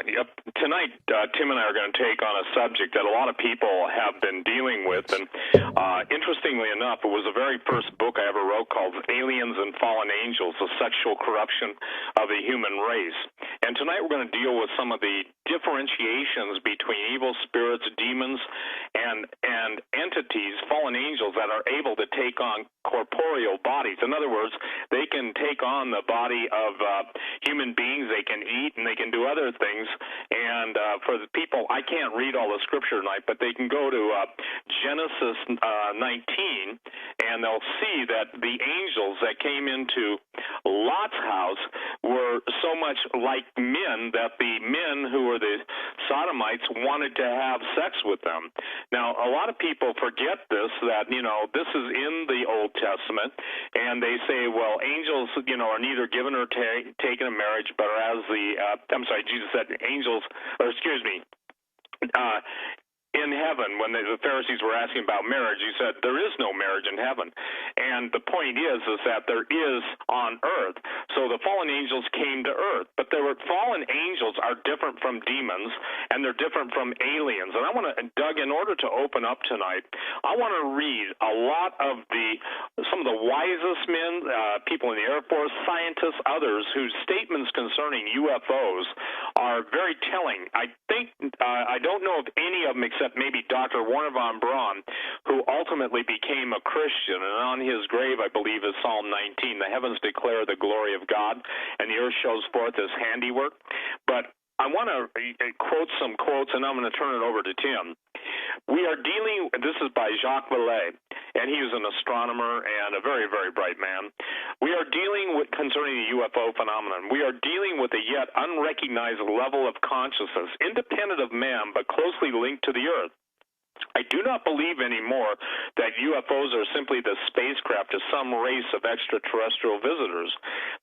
Yep. Tonight, Tim and I are going to take on a subject that a lot of people have been dealing with. And interestingly enough, it was the very first book I ever wrote called Aliens and Fallen Angels, The Sexual Corruption of the Human Race. And tonight we're going to deal with some of the differentiations between evil spirits, demons, and entities, fallen angels, that are able to take on corporeal bodies. In other words, they can take on the body of human beings, they can eat, and they can do other things. And for the people, I can't read all the scripture tonight, but they can go to Genesis 19, and they'll see that the angels that came into Lot's house were so much like men that the men who were the sodomites wanted to have sex with them. Now, a lot of people forget this, that, this is in the Old Testament, and they say, well, angels, are neither given or taken in marriage, but as Jesus said angels, in heaven, when the Pharisees were asking about marriage, he said there is no marriage in heaven. And the point is that there is on earth. So the fallen angels came to earth. But fallen angels are different from demons, and they're different from aliens. And I want to, Doug, in order to open up tonight, I want to read a lot of some of the wisest men, people in the Air Force, scientists, others, whose statements concerning UFOs are very telling. I don't know of any of them except maybe Dr. Warner von Braun, who ultimately became a Christian. And on his grave, I believe, is Psalm 19. The heavens declare the glory of God, and the earth shows forth his handiwork. But I want to quote some quotes, and I'm going to turn it over to Tim. We are dealing, this is by Jacques Vallée, and he was an astronomer and a very, very bright man. We are dealing with, concerning the UFO phenomenon, we are dealing with a yet unrecognized level of consciousness, independent of man, but closely linked to the earth. I do not believe anymore that UFOs are simply the spacecraft of some race of extraterrestrial visitors.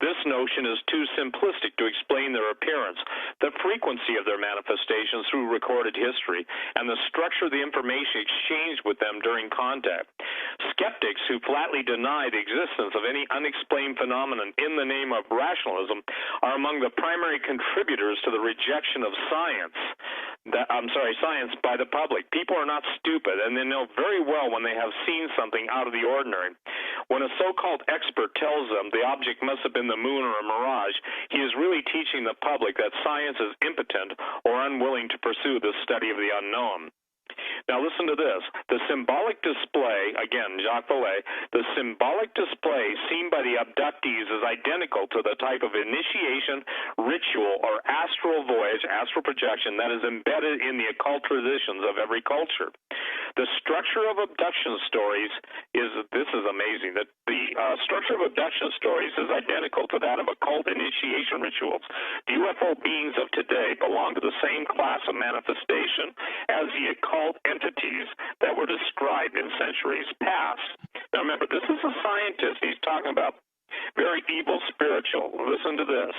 This notion is too simplistic to explain their appearance, the frequency of their manifestations through recorded history, and the structure of the information exchanged with them during contact. Skeptics who flatly deny the existence of any unexplained phenomenon in the name of rationalism are among the primary contributors to the rejection of science. Science by the public. People are not stupid, and they know very well when they have seen something out of the ordinary. When a so-called expert tells them the object must have been the moon or a mirage, he is really teaching the public that science is impotent or unwilling to pursue the study of the unknown. Now listen to this. The symbolic display, again, Jacques Vallée, the symbolic display seen by the abductees is identical to the type of initiation, ritual, or astral voyage, astral projection that is embedded in the occult traditions of every culture. The structure of abduction stories this is amazing, that the structure of abduction stories is identical to that of occult initiation rituals. The UFO beings of today belong to the same class of manifestation as the occult entities that were described in centuries past. Now remember, this is a scientist. He's talking about very evil spiritual. Listen to this.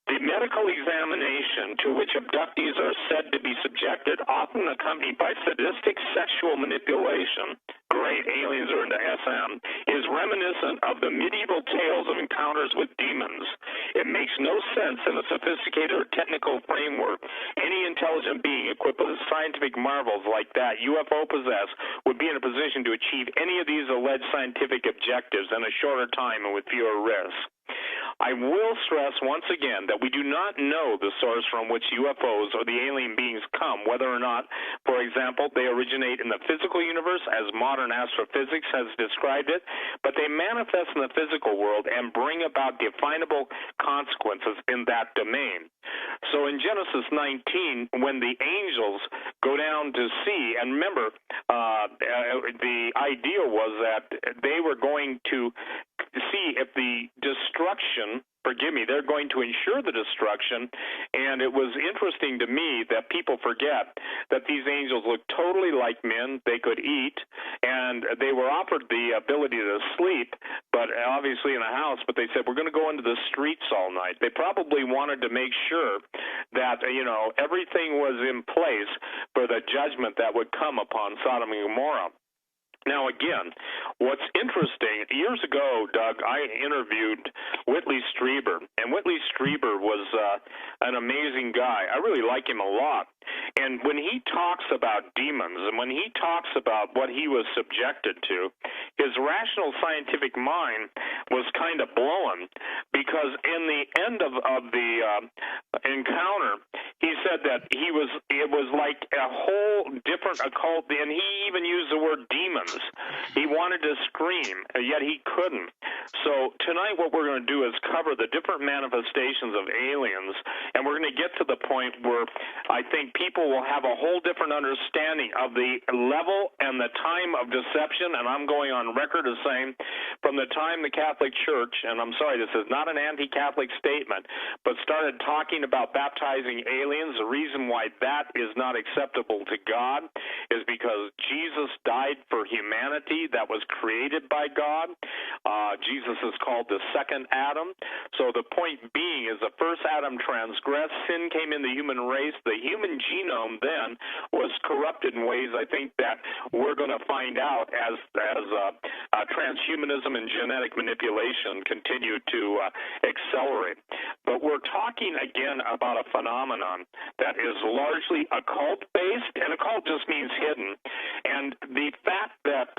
The medical examination to which abductees are said to be subjected, often accompanied by sadistic sexual manipulation, great aliens are into SM, is reminiscent of the medieval tales of encounters with demons. It makes no sense in a sophisticated or technical framework. Any intelligent being equipped with scientific marvels like that UFO possess would be in a position to achieve any of these alleged scientific objectives in a shorter time and with fewer risks. I will stress once again that we do not know the source from which UFOs or the alien beings come, whether or not, for example, they originate in the physical universe as modern astrophysics has described it, but they manifest in the physical world and bring about definable consequences in that domain. So in Genesis 19, when the angels go down to see, and remember, the idea was that they were going to see if the destruction, they're going to ensure the destruction, and it was interesting to me that people forget that these angels looked totally like men. They could eat, and they were offered the ability to sleep, but obviously in a house, but they said, we're going to go into the streets all night. They probably wanted to make sure that, everything was in place for the judgment that would come upon Sodom and Gomorrah. Now, again, what's interesting, years ago, Doug, I interviewed Whitley Strieber, and Whitley Strieber was an amazing guy. I really like him a lot. And when he talks about demons and when he talks about what he was subjected to, his rational scientific mind was kind of blown, because in the end of the encounter, he said that it was like a whole different occult, and he even used the word demons. He wanted to scream, yet he couldn't. So tonight what we're going to do is cover the different manifestations of aliens, and we're going to get to the point where I think people will have a whole different understanding of the level and the time of deception. And I'm going on record as saying, from the time the Catholic Church, and I'm sorry, this is not an anti-Catholic statement, but started talking about baptizing aliens, the reason why that is not acceptable to God is because Jesus died for humanity that was created by God. Jesus is called the second Adam. So the point being is the first Adam transgressed, sin came in the human race, the human genome then was corrupted in ways I think that we're going to find out as transhumanism and genetic manipulation continue to accelerate. But we're talking again about a phenomenon that is largely occult-based, and occult just means hidden. And the fact that,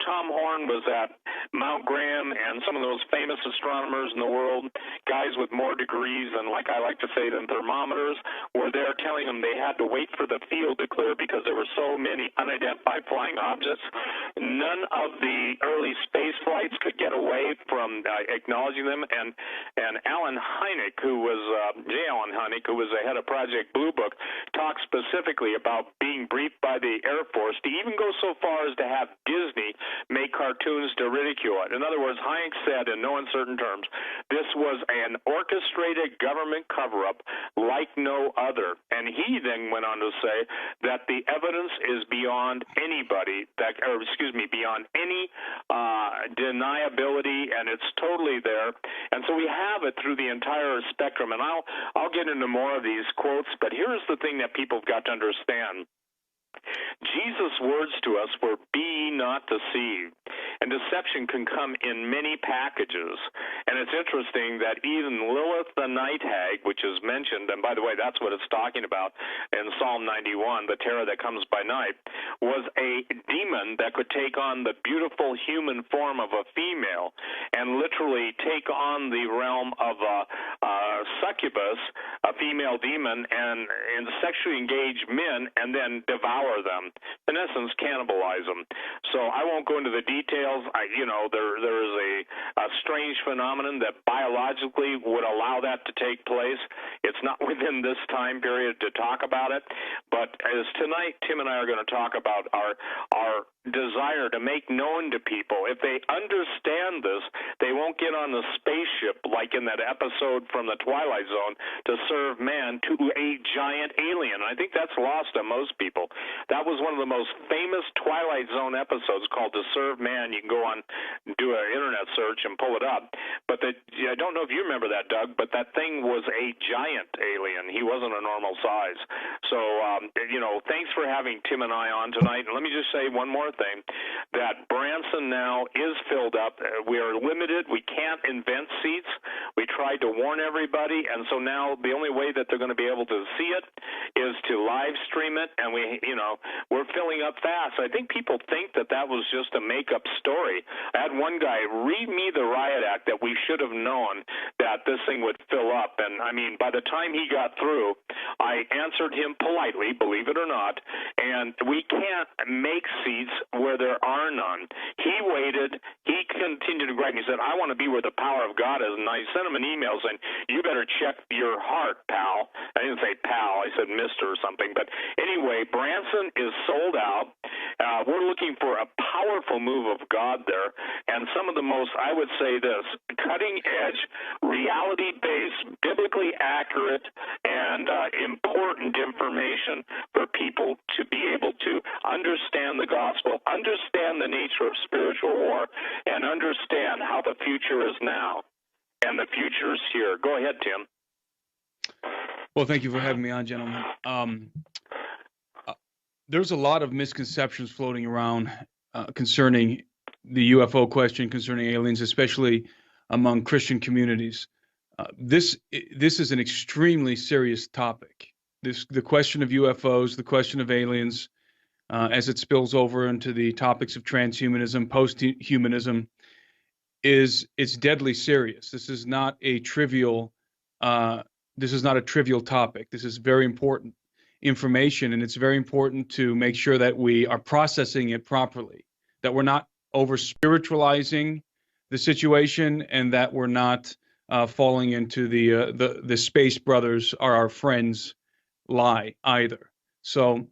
Tom Horn was at Mount Graham, and some of those famous astronomers in the world, guys with more degrees than, like I like to say, than thermometers, were there telling them they had to wait for the field to clear because there were so many unidentified flying objects. None of the early space flights could get away from acknowledging them. And Alan Hynek, J. Allen Hynek, who was the head of Project Blue Book, talked specifically about being briefed by the Air Force to even go so far as to have Disney make cartoons to ridicule it. In other words, Hynek said in no uncertain terms, this was an orchestrated government cover-up like no other. And he then went on to say that the evidence is beyond beyond any deniability, and it's totally there. And so we have it through the entire spectrum. And I'll get into more of these quotes, but here's the thing that people have got to understand. Jesus' words to us were, "Be ye not deceived." And deception can come in many packages. And it's interesting that even Lilith the night hag, which is mentioned, and by the way, that's what it's talking about in Psalm 91, the terror that comes by night, was a demon that could take on the beautiful human form of a female and literally take on the realm of a succubus, a female demon, and sexually engage men and then devour them. In essence, cannibalize them. So I won't go into the details. There is a strange phenomenon that biologically would allow that to take place. It's not within this time period to talk about it, but as tonight, Tim and I are going to talk about our desire to make known to people. If they understand this, they won't get on the spaceship like in that episode from the Twilight Zone to serve man to a giant alien. I think that's lost on most people. That was one of the most famous Twilight Zone episodes, called To Serve Man. You can go on, do an internet search and pull it up. But I don't know if you remember that, Doug, but that thing was a giant alien. He wasn't a normal size. So, thanks for having Tim and I on tonight. And let me just say one more thing, that Branson now is filled up. We are limited. We can't invent seats. We tried to warn everybody, and so now the only way that they're going to be able to see it is to live stream it, and we're filling up fast. I think people think that was just a make-up story. I had one guy read me the riot act that we should have known that this thing would fill up, and I mean, by the time he got through, I answered him politely, believe it or not, and we can't make seats where there are none. He waited. He continued to write. He said, "I want to be where the power of God is," and I sent him an email saying, "You better check your heart, pal." I didn't say pal. I said mister or something. But anyway, Branson is sold out. We're looking for a powerful move of God there, and some of the most, I would say this, cutting-edge, reality-based, biblically accurate, and important information for people to be able to understand the gospel, understand the nature of spiritual war, and understand how the future is now. And the future is here. Go ahead, Tim. Well, thank you for having me on, gentlemen. There's a lot of misconceptions floating around concerning the UFO question, concerning aliens, especially among Christian communities. This is an extremely serious topic. The question of UFOs, the question of aliens, as it spills over into the topics of transhumanism, post-humanism, it's deadly serious. This is not a trivial topic. This is very important information, and it's very important to make sure that we are processing it properly, that we're not over spiritualizing the situation, and that we're not falling into the space brothers are our friends lie either. So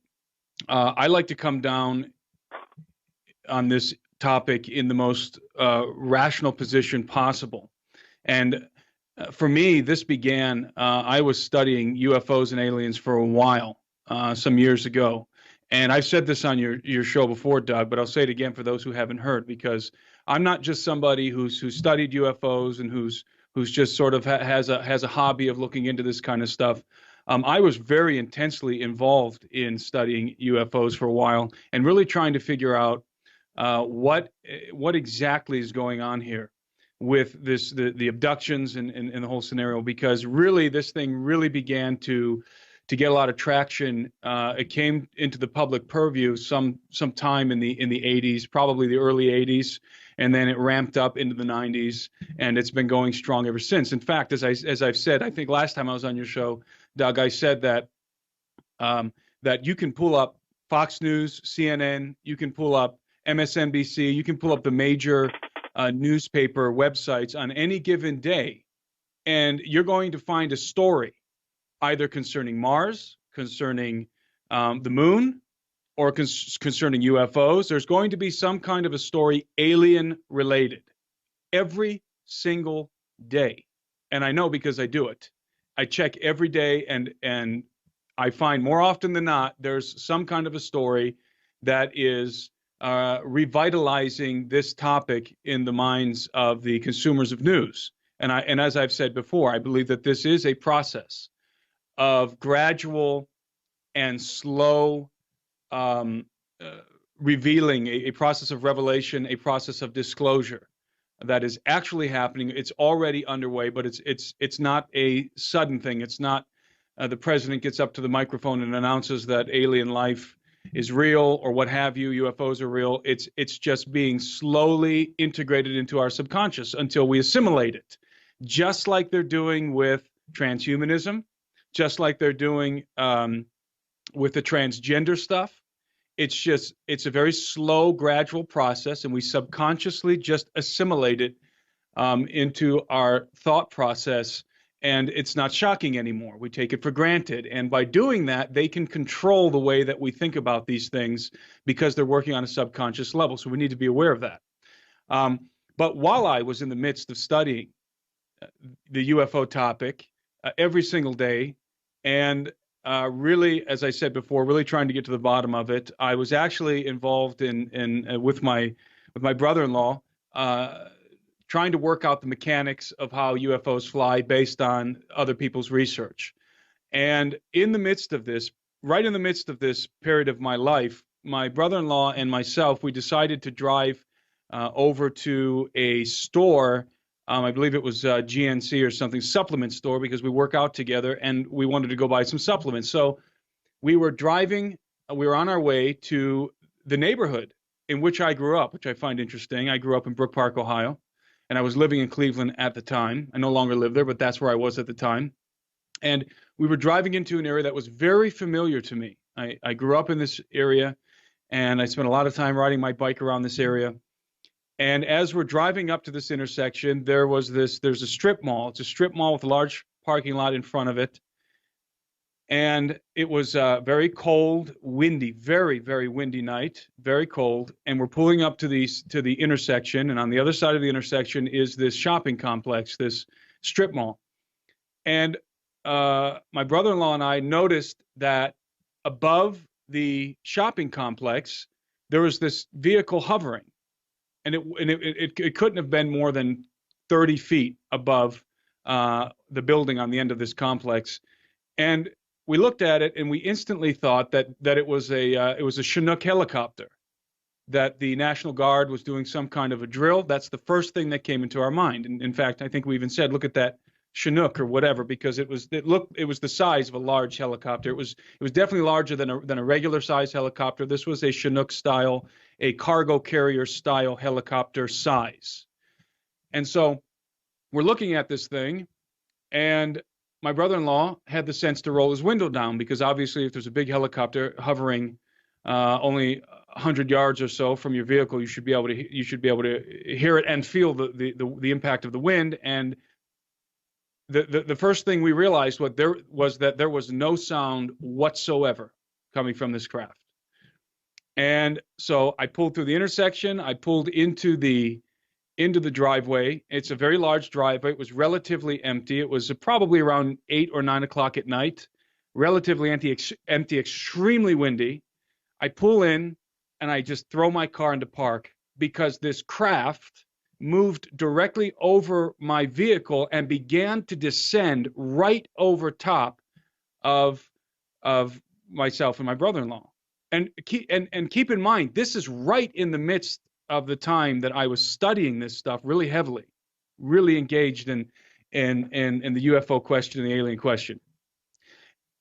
I like to come down on this topic in the most rational position possible. And for me, this began, I was studying UFOs and aliens for a while, some years ago. And I've said this on your show before, Doug, but I'll say it again for those who haven't heard, because I'm not just somebody who's studied UFOs and who's just sort of has a hobby of looking into this kind of stuff. I was very intensely involved in studying UFOs for a while and really trying to figure out what exactly is going on here with the abductions and the whole scenario, because really this thing really began to get a lot of traction. It came into the public purview some time in the 80s, probably the early 80s, and then it ramped up into the 90s, and it's been going strong ever since. In fact, as I've said, I think last time I was on your show, Doug, I said that that you can pull up Fox News, CNN, you can pull up MSNBC, you can pull up the major newspaper websites on any given day, and you're going to find a story either concerning Mars, concerning the moon, or concerning UFOs. There's going to be some kind of a story alien related every single day. And I know because I do it. I check every day, and I find more often than not, there's some kind of a story that is revitalizing this topic in the minds of the consumers of news. And as I've said before, I believe that this is a process of gradual and slow revealing, a process of revelation, a process of disclosure that is actually happening. It's already underway, but it's not a sudden thing. It's not the president gets up to the microphone and announces that alien life is real or what have you, UFOs are real. It's just being slowly integrated into our subconscious until we assimilate it, just like they're doing with transhumanism, just like they're doing with the transgender stuff. It's a very slow, gradual process, and we subconsciously just assimilate it into our thought process, and it's not shocking anymore. We take it for granted, and by doing that, they can control the way that we think about these things because they're working on a subconscious level, so we need to be aware of that. But while I was in the midst of studying the UFO topic every single day, and really, as I said before, really trying to get to the bottom of it, I was actually involved with my brother-in-law, trying to work out the mechanics of how UFOs fly based on other people's research. And in the midst of this, right in the midst of this period of my life, my brother-in-law and myself, we decided to drive over to a store. I believe it was GNC or something, supplement store, because we work out together and we wanted to go buy some supplements. So we were driving, we were on our way to the neighborhood in which I grew up, which I find interesting. I grew up in Brook Park, Ohio, and I was living in Cleveland at the time. I no longer live there, but that's where I was at the time. And we were driving into an area that was very familiar to me. I grew up in this area, and I spent a lot of time riding my bike around this area. And as we're driving up to this intersection, there's a strip mall. It's a strip mall with a large parking lot in front of it. And it was very cold, windy, very, very windy night, very cold. And we're pulling up to the intersection. And on the other side of the intersection is this shopping complex, this strip mall. And my brother-in-law and I noticed that above the shopping complex, there was this vehicle hovering. And it couldn't have been more than 30 feet above the building on the end of this complex. And we looked at it and we instantly thought that it was a Chinook helicopter. that the National Guard was doing some kind of a drill. That's the first thing that came into our mind. And in fact, I think we even said, look at that Chinook or whatever, because it was the size of a large helicopter. It was definitely larger than a regular size helicopter. This was a Chinook style, a cargo carrier style helicopter size. And so we're looking at this thing, and my brother-in-law had the sense to roll his window down, because obviously if there's a big helicopter hovering only 100 yards or so from your vehicle, you should be able to hear it and feel the impact of the wind. And the first thing we realized was that there was no sound whatsoever coming from this craft. And so I pulled through the intersection. I pulled into the driveway. It's a very large driveway. It was relatively empty. It was probably around 8 or 9 o'clock at night, relatively empty, extremely windy. I pull in and I just throw my car into park, because this craft moved directly over my vehicle and began to descend right over top of myself and my brother-in-law. And keep in mind, this is right in the midst of the time that I was studying this stuff really heavily, really engaged in the UFO question and the alien question.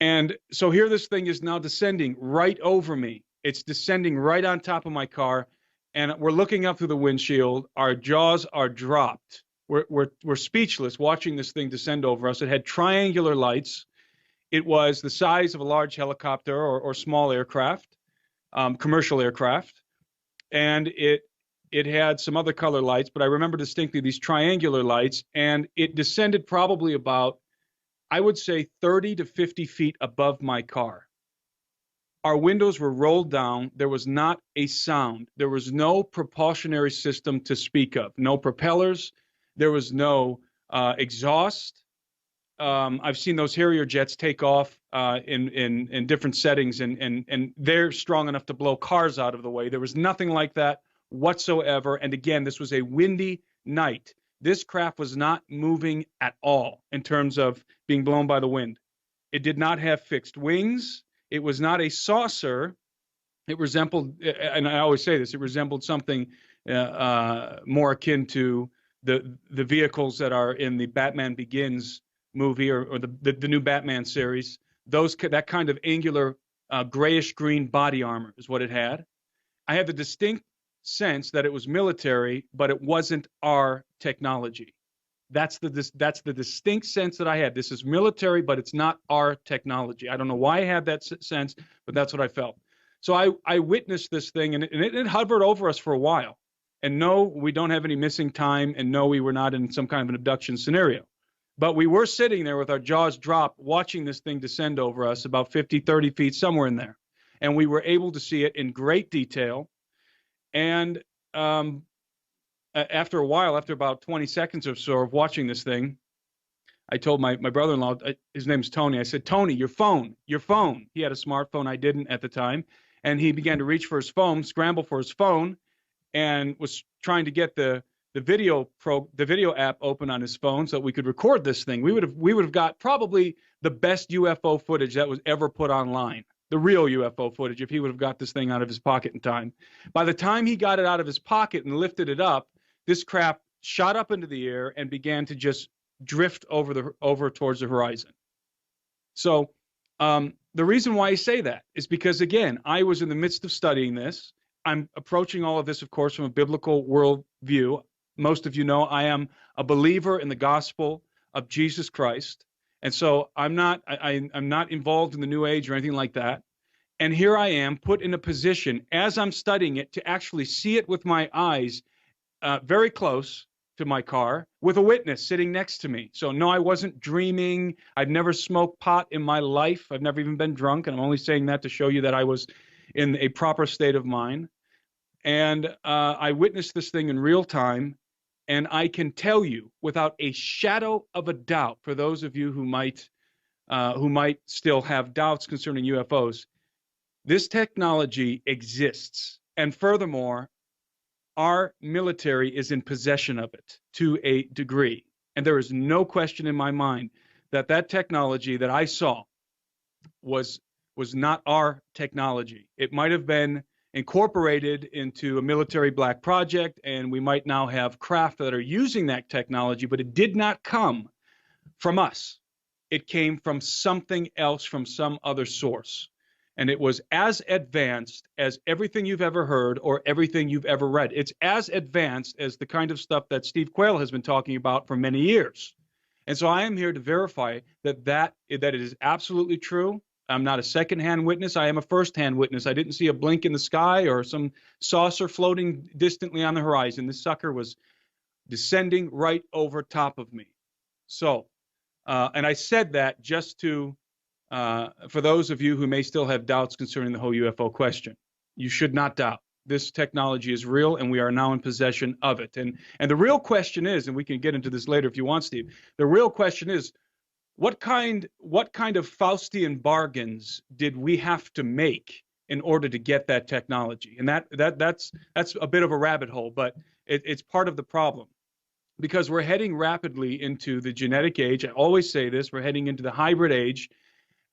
And so here this thing is now descending right over me. It's descending right on top of my car, and we're looking up through the windshield. Our jaws are dropped. We're speechless watching this thing descend over us. It had triangular lights. It was the size of a large helicopter or small aircraft, commercial aircraft, and it had some other color lights, but I remember distinctly these triangular lights, and it descended probably about, I would say, 30 to 50 feet above my car. Our windows were rolled down. There was not a sound. There was no propulsionary system to speak of, no propellers. There was no exhaust. I've seen those Harrier jets take off in different settings, and they're strong enough to blow cars out of the way. There was nothing like that whatsoever. And again, this was a windy night. This craft was not moving at all in terms of being blown by the wind. It did not have fixed wings. It was not a saucer. It resembled, and I always say this, it resembled something more akin to the vehicles that are in the Batman Begins movie or the new Batman series. That kind of angular grayish green body armor is what it had. I had the distinct sense that it was military, but it wasn't our technology. That's the distinct sense that I had. This is military, but it's not our technology. I don't know why I had that sense, but that's what I felt. So I witnessed this thing, and it hovered over us for a while. And no, we don't have any missing time, and no, we were not in some kind of an abduction scenario. But we were sitting there with our jaws dropped, watching this thing descend over us about 50, 30 feet, somewhere in there. And we were able to see it in great detail. And after a while, after about 20 seconds or so of watching this thing, I told my brother-in-law, his name's Tony, I said, Tony, your phone. He had a smartphone. I didn't at the time. And he began to reach for his phone, scramble for his phone, and was trying to get the video app open on his phone so that we could record this thing. We would have got probably the best UFO footage that was ever put online, the real UFO footage, if he would have got this thing out of his pocket in time. By the time he got it out of his pocket and lifted it up, this craft shot up into the air and began to just drift over towards the horizon. So the reason why I say that is because, again, I was in the midst of studying this. I'm approaching all of this, of course, from a biblical worldview. Most of you know I am a believer in the gospel of Jesus Christ. And so I'm not involved in the New Age or anything like that. And here I am put in a position as I'm studying it to actually see it with my eyes very close to my car with a witness sitting next to me. So no, I wasn't dreaming. I've never smoked pot in my life. I've never even been drunk. And I'm only saying that to show you that I was in a proper state of mind. And I witnessed this thing in real time. And I can tell you without a shadow of a doubt, for those of you who might still have doubts concerning UFOs, this technology exists. And furthermore, our military is in possession of it to a degree. And there is no question in my mind that technology that I saw was not our technology. It might have been incorporated into a military black project, and we might now have craft that are using that technology, but it did not come from us. It came from something else, from some other source. And it was as advanced as everything you've ever heard or everything you've ever read. It's as advanced as the kind of stuff that Steve Quayle has been talking about for many years. And so I am here to verify that it is absolutely true. I'm not a second-hand witness. I am a first-hand witness. I didn't see a blink in the sky or some saucer floating distantly on the horizon. This sucker was descending right over top of me. So, and I said that just to, for those of you who may still have doubts concerning the whole UFO question, you should not doubt. This technology is real, and we are now in possession of it. And the real question is, and we can get into this later if you want, Steve. The real question is, what kind of Faustian bargains did we have to make in order to get that technology? And that's a bit of a rabbit hole, but it's part of the problem, because we're heading rapidly into the genetic age. I always say this: we're heading into the hybrid age.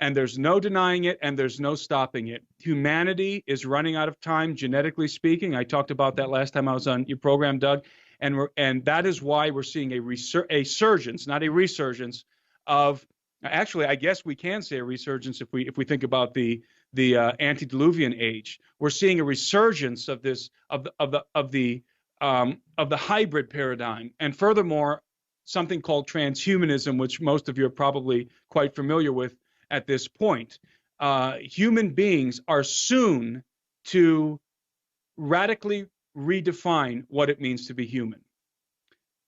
And there's no denying it, and there's no stopping it. Humanity is running out of time, genetically speaking. I talked about that last time I was on your program, Doug. And that is why we're seeing a surgence, not a resurgence, of, actually, I guess we can say a resurgence if we think about the antediluvian age. We're seeing a resurgence of this of the hybrid paradigm, and furthermore, something called transhumanism, which most of you are probably quite familiar with at this point. Human beings are soon to radically redefine what it means to be human.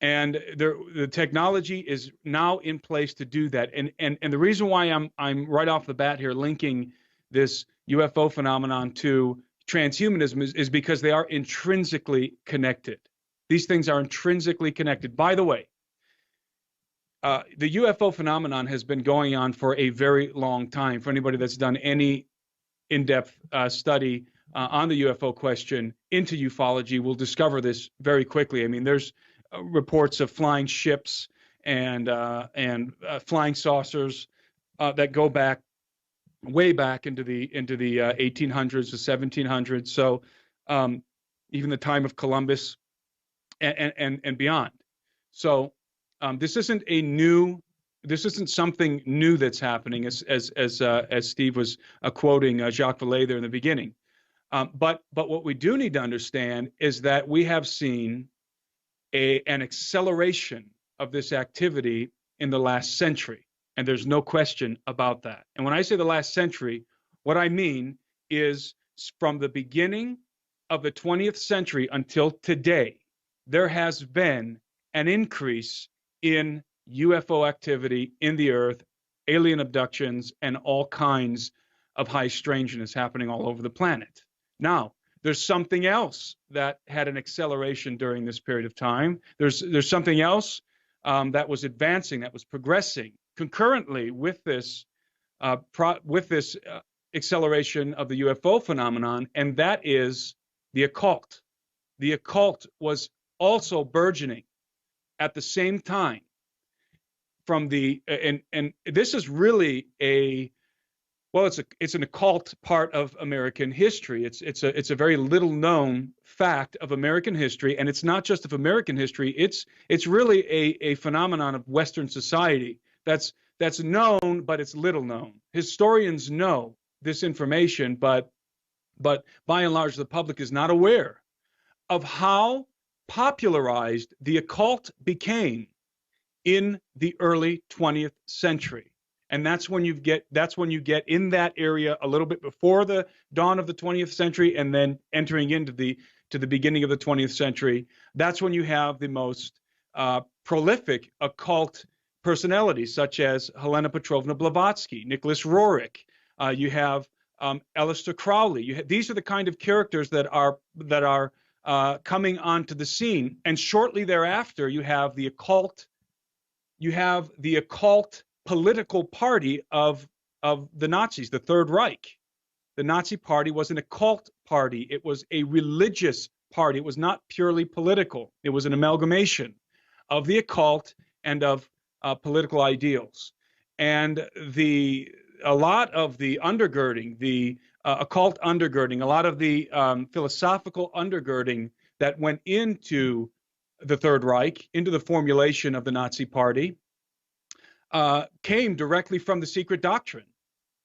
And the technology is now in place to do that. And the reason why I'm right off the bat here linking this UFO phenomenon to transhumanism is because they are intrinsically connected. These things are intrinsically connected. By the way, the UFO phenomenon has been going on for a very long time. For anybody that's done any in-depth study on the UFO question into ufology, will discover this very quickly. I mean, there's reports of flying ships and flying saucers that go back way back into the 1800s to 1700s. So even the time of Columbus and beyond. So. This isn't something new that's happening, as Steve was quoting Jacques Vallée there in the beginning. But what we do need to understand is that we have seen an acceleration of this activity in the last century, and there's no question about that. And when I say the last century, what I mean is from the beginning of the 20th century until today, there has been an increase in UFO activity in the earth, alien abductions, and all kinds of high strangeness happening all over the planet. Now, there's something else that had an acceleration during this period of time. There's something else that was advancing, that was progressing concurrently with this acceleration of the UFO phenomenon, and that is the occult. The occult was also burgeoning at the same time. From the and this is really it's an occult part of American history. It's a very little known fact of American history, and it's not just of American history. It's really a phenomenon of Western society that's known, but it's little known. Historians know this information, but by and large, the public is not aware of how popularized the occult became in the early 20th century. And that's when you get in that area a little bit before the dawn of the 20th century, and then entering into the beginning of the 20th century. That's when you have the most prolific occult personalities, such as Helena Petrovna Blavatsky, Nicholas Roerich. You have Aleister Crowley. These are the kind of characters that are coming onto the scene, and shortly thereafter, you have the occult. You have the occult political party of the Nazis, the Third Reich. The Nazi Party was an occult party. It was a religious party. It was not purely political. It was an amalgamation of the occult and of political ideals. And a lot of the undergirding, the occult undergirding, a lot of the philosophical undergirding that went into the Third Reich, into the formulation of the Nazi Party, came directly from the secret doctrine,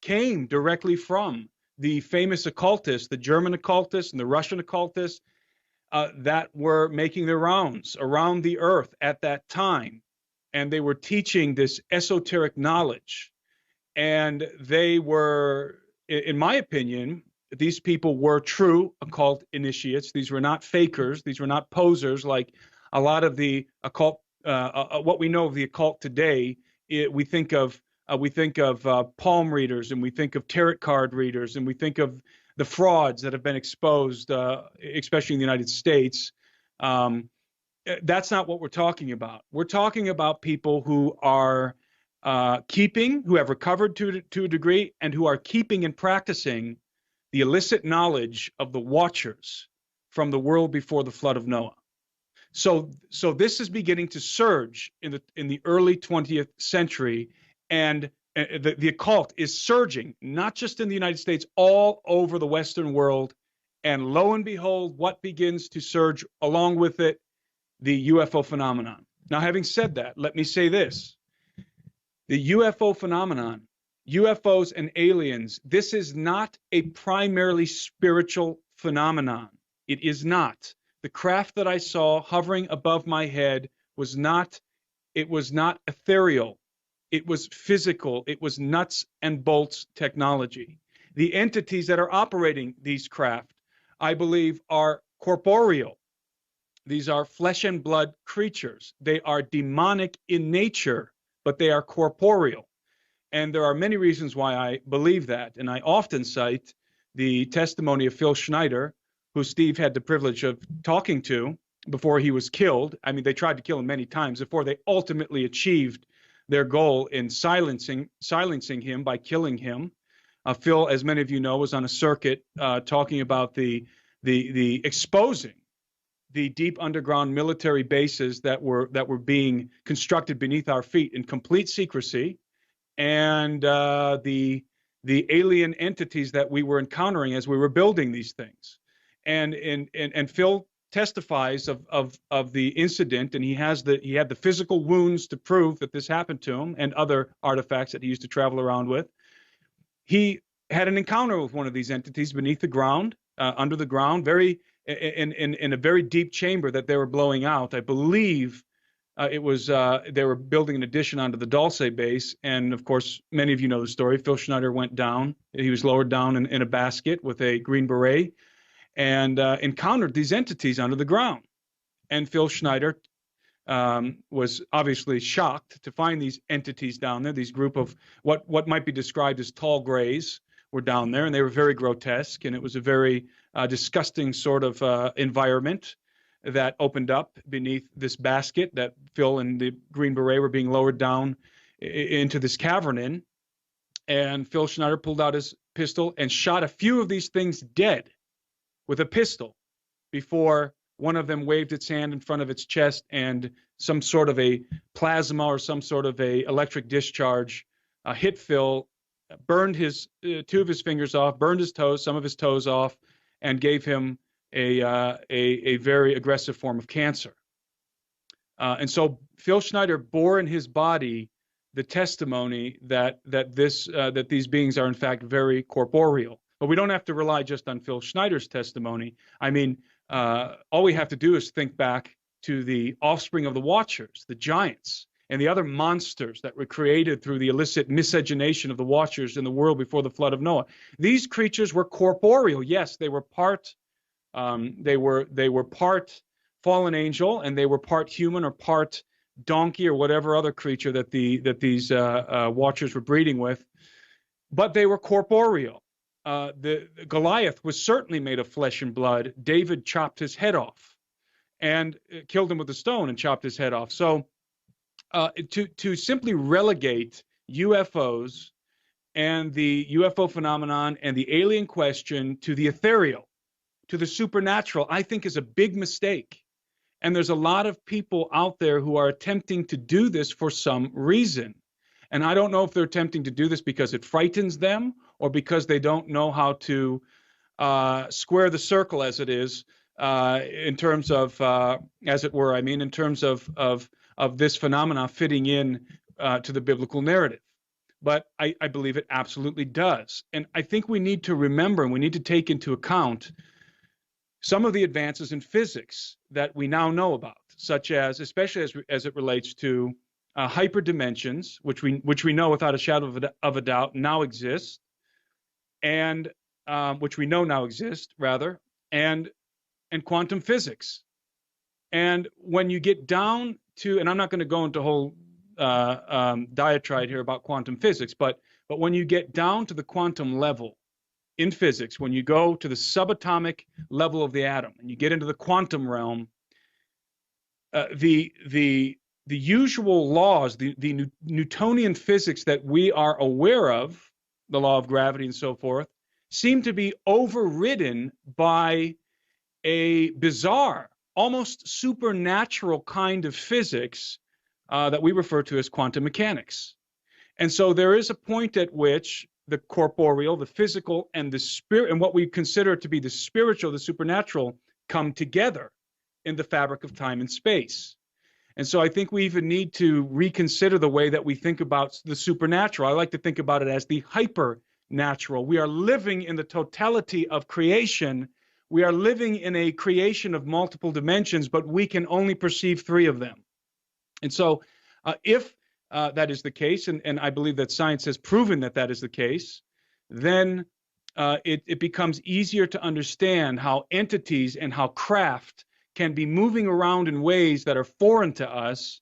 came directly from the famous occultists, the German occultists and the Russian occultists that were making their rounds around the earth at that time. And they were teaching this esoteric knowledge. And they were, in my opinion, these people were true occult initiates. These were not fakers. These were not posers like a lot of the occult, what we know of the occult today. We think of palm readers, and we think of tarot card readers, and we think of the frauds that have been exposed, especially in the United States. That's not what we're talking about. We're talking about people who are who have recovered to a degree, and who are keeping and practicing the illicit knowledge of the watchers from the world before the flood of Noah. So this is beginning to surge in the early 20th century, and the occult is surging, not just in the United States, all over the Western world. And lo and behold, what begins to surge along with it? The UFO phenomenon. Now, having said that, let me say this. The UFO phenomenon, UFOs and aliens, this is not a primarily spiritual phenomenon. It is not. The craft that I saw hovering above my head was not ethereal. It was physical. It was nuts and bolts technology. The entities that are operating these craft, I believe, are corporeal. These are flesh and blood creatures. They are demonic in nature, but they are corporeal. And there are many reasons why I believe that. And I often cite the testimony of Phil Schneider, who Steve had the privilege of talking to before he was killed. I mean, they tried to kill him many times before they ultimately achieved their goal in silencing him by killing him. Phil, as many of you know, was on a circuit talking about the exposing the deep underground military bases that were being constructed beneath our feet in complete secrecy, and the alien entities that we were encountering as we were building these things. And Phil testifies of the incident, and he had the physical wounds to prove that this happened to him, and other artifacts that he used to travel around with. He had an encounter with one of these entities beneath the ground, under the ground, in a very deep chamber that they were blowing out. I believe it was they were building an addition onto the Dulce base, and of course, many of you know the story. Phil Schneider went down. He was lowered down in a basket with a Green Beret, and encountered these entities under the ground. And Phil Schneider was obviously shocked to find these entities down there. These group of what might be described as tall grays were down there, and they were very grotesque, and it was a very disgusting sort of environment that opened up beneath this basket that Phil and the Green Beret were being lowered down into this cavern in. And Phil Schneider pulled out his pistol and shot a few of these things dead with a pistol before one of them waved its hand in front of its chest, and some sort of a plasma or some sort of a electric discharge hit Phil, burned two of his fingers off, burned his toes, some of his toes off, and gave him a very aggressive form of cancer. And so Phil Schneider bore in his body the testimony that these beings are in fact very corporeal. But we don't have to rely just on Phil Schneider's testimony. I mean, all we have to do is think back to the offspring of the Watchers, the giants, and the other monsters that were created through the illicit miscegenation of the Watchers in the world before the flood of Noah. These creatures were corporeal. Yes, they were part. They were part fallen angel, and they were part human or part donkey or whatever other creature that these Watchers were breeding with. But they were corporeal. The Goliath was certainly made of flesh and blood. David chopped his head off and killed him with a stone and chopped his head off. So to simply relegate UFOs and the UFO phenomenon and the alien question to the ethereal, to the supernatural, I think is a big mistake. And there's a lot of people out there who are attempting to do this for some reason. And I don't know if they're attempting to do this because it frightens them, or because they don't know how to square the circle, as it is, in terms of, as it were, I mean, in terms of this phenomena fitting in to the biblical narrative. But I believe it absolutely does. And I think we need to remember and we need to take into account some of the advances in physics that we now know about, such as, especially as it relates to hyperdimensions, which we know without a shadow of a doubt now exist, and which we know now exist, rather, and quantum physics. And when you get down to, and I'm not going to go into a whole diatribe here about quantum physics, but when you get down to the quantum level in physics, when you go to the subatomic level of the atom and you get into the quantum realm, the usual laws, the Newtonian physics that we are aware of, the law of gravity and so forth, seem to be overridden by a bizarre, almost supernatural kind of physics that we refer to as quantum mechanics. And so there is a point at which the corporeal, the physical, and the spirit, and what we consider to be the spiritual, the supernatural, come together in the fabric of time and space. And so I think we even need to reconsider the way that we think about the supernatural. I like to think about it as the hypernatural. We are living in the totality of creation. We are living in a creation of multiple dimensions, but we can only perceive 3 of them. And so if that is the case, and I believe that science has proven that that is the case, then it becomes easier to understand how entities and how craft can be moving around in ways that are foreign to us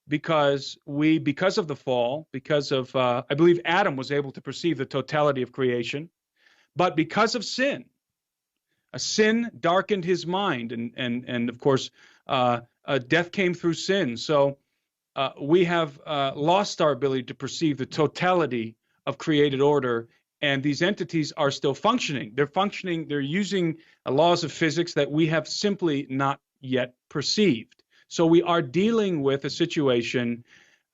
because of the fall, because of, I believe Adam was able to perceive the totality of creation, but because of sin, a sin darkened his mind, and of course, death came through sin. So we have lost our ability to perceive the totality of created order, and these entities are still functioning. They're functioning, they're using laws of physics that we have simply not yet perceived. So we are dealing with a situation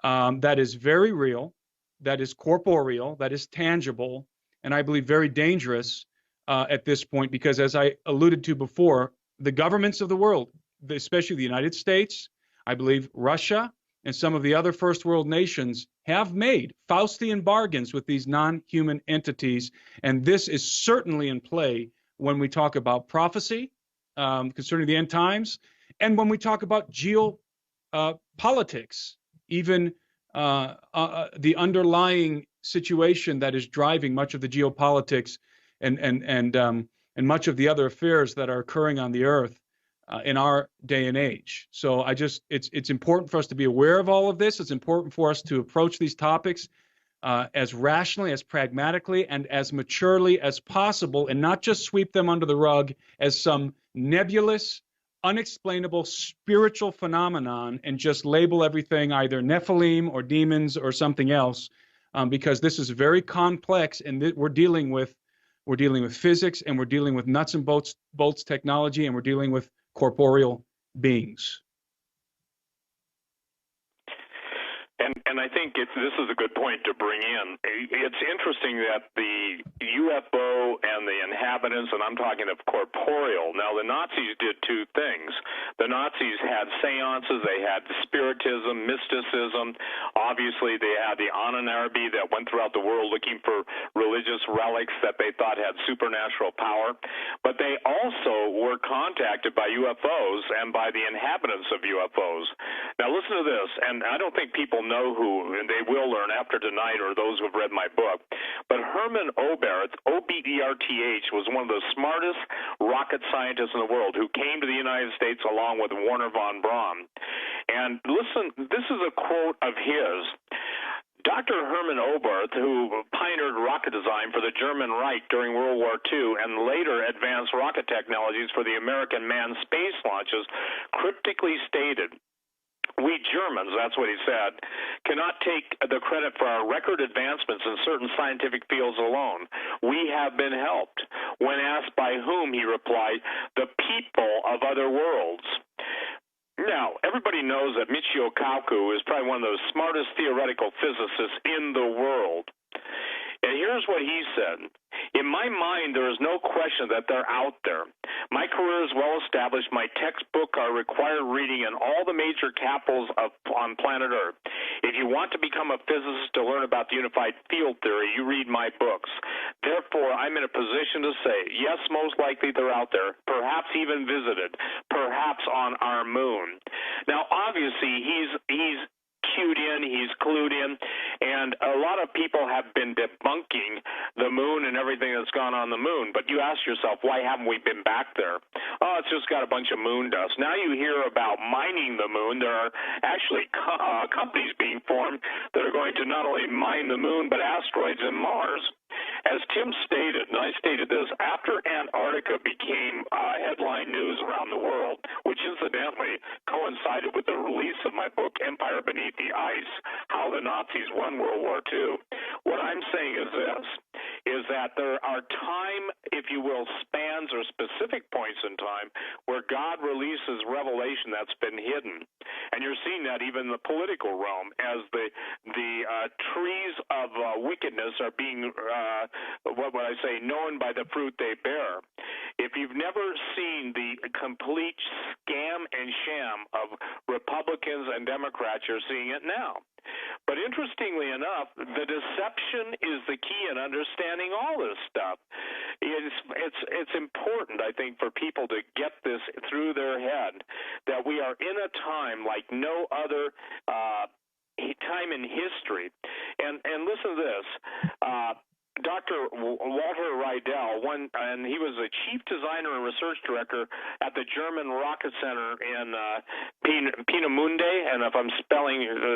that is very real, that is corporeal, that is tangible, and I believe very dangerous at this point, because as I alluded to before, the governments of the world, especially the United States, I believe Russia, and some of the other first world nations have made Faustian bargains with these non-human entities. And this is certainly in play when we talk about prophecy concerning the end times, and when we talk about geopolitics, even the underlying situation that is driving much of the geopolitics and much of the other affairs that are occurring on the earth in our day and age. So it's important for us to be aware of all of this. It's important for us to approach these topics as rationally, as pragmatically, and as maturely as possible, and not just sweep them under the rug as some nebulous, unexplainable spiritual phenomenon and just label everything either Nephilim or demons or something else, because this is very complex, and we're dealing with physics, and we're dealing with nuts and bolts technology, and we're dealing with corporeal beings. And I think this is a good point to bring in. It's interesting that the UFO and the inhabitants, and I'm talking of corporeal. Now, the Nazis did 2 things. The Nazis had seances, they had spiritism, mysticism. Obviously, they had the Anunnaki that went throughout the world looking for religious relics that they thought had supernatural power. But they also were contacted by UFOs and by the inhabitants of UFOs. Now, listen to this, and I don't think people know who, and they will learn after tonight, or those who have read my book. But Herman Oberth, O-B-E-R-T-H, was one of the smartest rocket scientists in the world who came to the United States along with Wernher von Braun. And listen, this is a quote of his. Dr. Herman Oberth, who pioneered rocket design for the German Reich during World War II and later advanced rocket technologies for the American manned space launches, cryptically stated, "We Germans," that's what he said, "cannot take the credit for our record advancements in certain scientific fields alone. We have been helped." When asked by whom, he replied, "The people of other worlds." Now, everybody knows that Michio Kaku is probably one of the smartest theoretical physicists in the world. And here's what he said. In my mind, there is no question that they're out there. My career is well established. My textbook are required reading in all the major capitals on planet Earth. If you want to become a physicist to learn about the unified field theory, you read my books. Therefore, I'm in a position to say, yes, most likely they're out there, perhaps even visited, perhaps on our moon. Now, obviously, he's cued in, he's clued in, and a lot of people have been debunking the moon and everything that's gone on the moon. But you ask yourself, why haven't we been back there? Oh, it's just got a bunch of moon dust. Now you hear about mining the moon. There are actually companies being formed that are going to not only mine the moon, but asteroids and Mars. As Tim stated, and I stated this, after Antarctica became headline news around the world, which incidentally coincided with the release of my book, Empire Beneath the Ice, How the Nazis Won World War II, what I'm saying is this, is that there are time, if you will, spans or specific points in time where God releases revelation that's been hidden. And you're seeing that even in the political realm as the trees of wickedness are being what would I say, known by the fruit they bear. If you've never seen the complete scam and sham of Republicans and Democrats, you're seeing it now. But interestingly enough, the deception is the key in understanding all this stuff. It's important, I think, for people to get this through their head, that we are in a time like no other time in history. And listen to this. Dr. Walter Rydell, and he was a chief designer and research director at the German Rocket Center in Peenemünde, and if I'm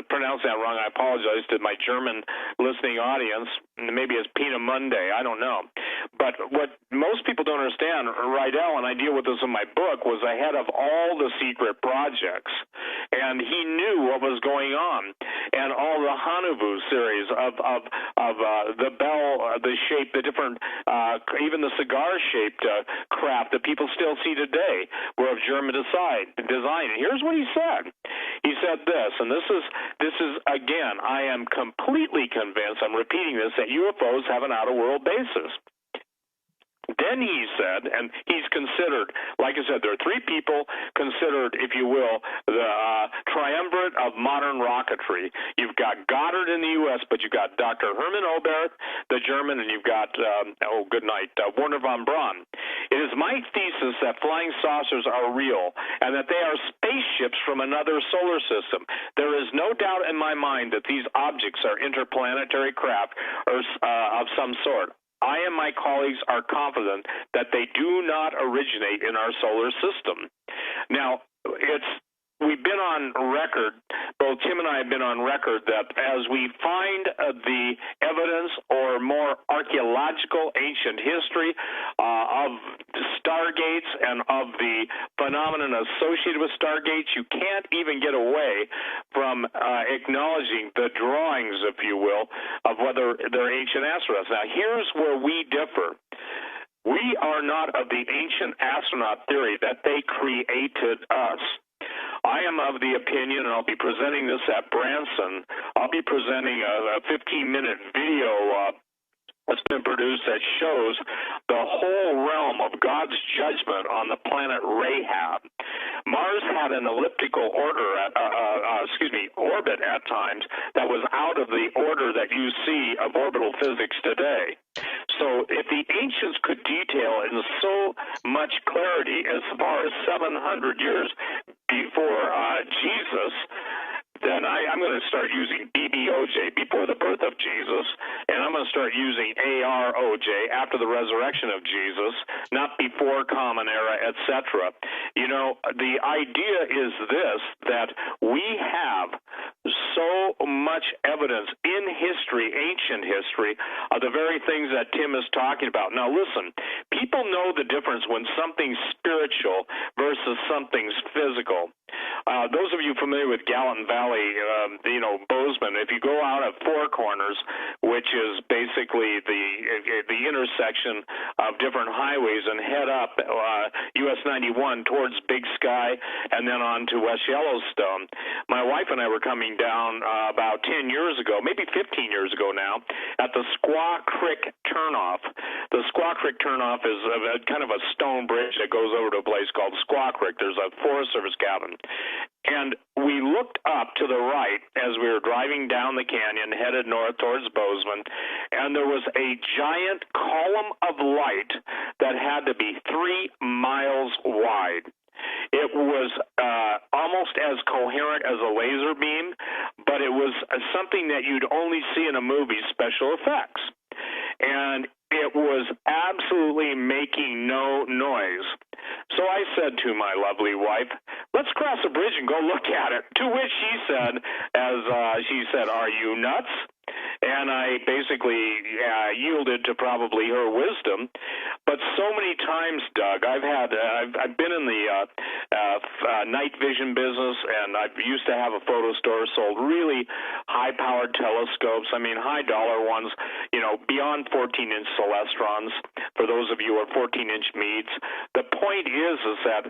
pronounce that wrong, I apologize to my German listening audience. Maybe it's Peenemünde, I don't know. But what most people don't understand, Rydell, and I deal with this in my book, was ahead of all the secret projects, and he knew what was going on, and all the Hanuvu series of the bell, the shape, the different, even the cigar-shaped craft that people still see today were of German design. And here's what he said. He said this, and this is again, I am completely convinced, I'm repeating this, that UFOs have an outer-world basis. Then he said, and he's considered, like I said, there are three people considered, if you will, the triumvirate of modern rocketry. You've got Goddard in the U.S., but you've got Dr. Hermann Oberth, the German, and you've got, Wernher von Braun. It is my thesis that flying saucers are real and that they are spaceships from another solar system. There is no doubt in my mind that these objects are interplanetary craft or of some sort. I and my colleagues are confident that they do not originate in our solar system. Now, we've been on record, both Tim and I have been on record, that as we find the evidence or more archaeological ancient history of stargates and of the phenomenon associated with stargates, you can't even get away from acknowledging the drawings, if you will, of whether they're ancient astronauts. Now, here's where we differ. We are not of the ancient astronaut theory that they created us. I am of the opinion, and I'll be presenting this at Branson, I'll be presenting a 15-minute video that's been produced that shows the whole realm of God's judgment on the planet Rahab. Mars had an elliptical orbit at times that was out of the order that you see of orbital physics today. So if the ancients could detail in so much clarity as far as 700 years before Jesus, then I'm going to start using BBOJ, before the birth of Jesus, and I'm going to start using AROJ, after the resurrection of Jesus, not before Common Era, etc. You know, the idea is this, that we have so much evidence in history, ancient history, of the very things that Tim is talking about. Now listen, people know the difference when something's spiritual versus something's physical. Those of you familiar with Gallatin Valley, Bozeman, if you go out at Four Corners, which is basically the intersection of different highways, and head up US 91 towards Big Sky and then on to West Yellowstone. My wife and I were coming down about 10 years ago, maybe 15 years ago now, at the Squaw Creek turnoff. The Squaw Creek turnoff is kind of a stone bridge that goes over to a place called Squaw Creek. There's a Forest Service cabin. And we looked up to the right as we were driving down the canyon, headed north towards Bozeman, and there was a giant column of light that had to be 3 miles wide. It was almost as coherent as a laser beam, but it was something that you'd only see in a movie, special effects. And it was absolutely making no noise. So I said to my lovely wife, let's cross the bridge and go look at it. To which she said, are you nuts? And I basically yielded to probably her wisdom. But so many times, Doug, I've been in the night vision business, and I used to have a photo store, sold really high-powered telescopes. I mean, high-dollar ones, beyond 14-inch celestrons. For those of you who are 14-inch meads, the point is that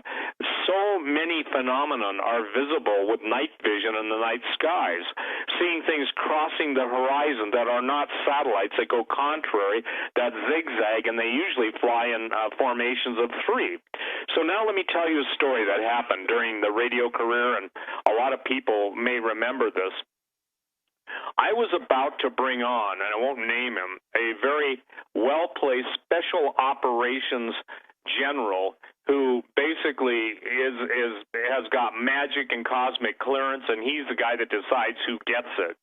so many phenomenon are visible with night vision in the night skies, seeing things crossing the horizon that are not satellites, that go contrary, that zigzag, and they usually fly in formations of 3. So now let me tell you a story that happened during the radio career, and a lot of people may remember this. I was about to bring on, and I won't name him, a very well-placed special operations general who basically has got magic and cosmic clearance, and he's the guy that decides who gets it.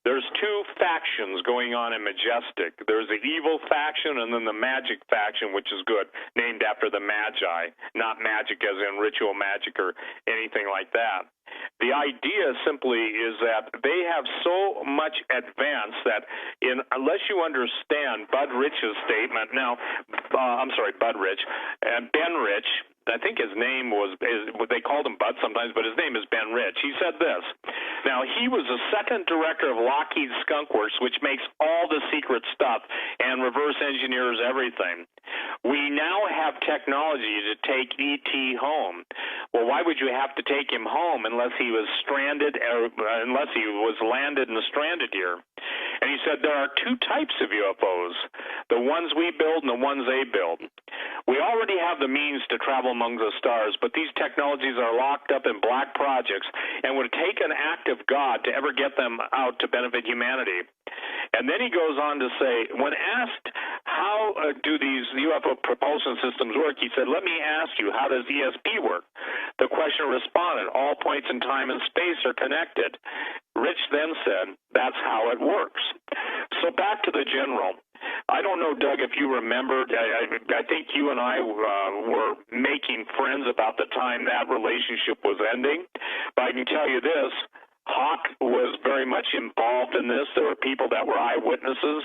There's 2 factions going on in Majestic. There's the evil faction and then the magic faction, which is good, named after the Magi, not magic as in ritual magic or anything like that. The idea simply is that they have so much advance that unless you understand Bud Rich's statement, Bud Rich, and Ben Rich, I think his name they called him Bud sometimes, but his name is Ben Rich. He said this. Now, he was the second director of Lockheed Skunk Works, which makes all the secret stuff and reverse engineers everything. We now have technology to take E.T. home. Well, why would you have to take him home unless he was stranded, unless he was landed and stranded here? And he said there are 2 types of UFOs, the ones we build and the ones they build. We already have the means to travel among the stars, but these technologies are locked up in black projects and would take an act of God to ever get them out to benefit humanity. And then he goes on to say, when asked how do these UFO propulsion systems work, he said, let me ask you, how does ESP work? The questioner responded, all points in time and space are connected. Rich then said, that's how it works. So back to the general. I don't know, Doug, if you remembered, I think you and I were making friends about the time that relationship was ending. But I can tell you this, Hawk was very much involved in this. There were people that were eyewitnesses.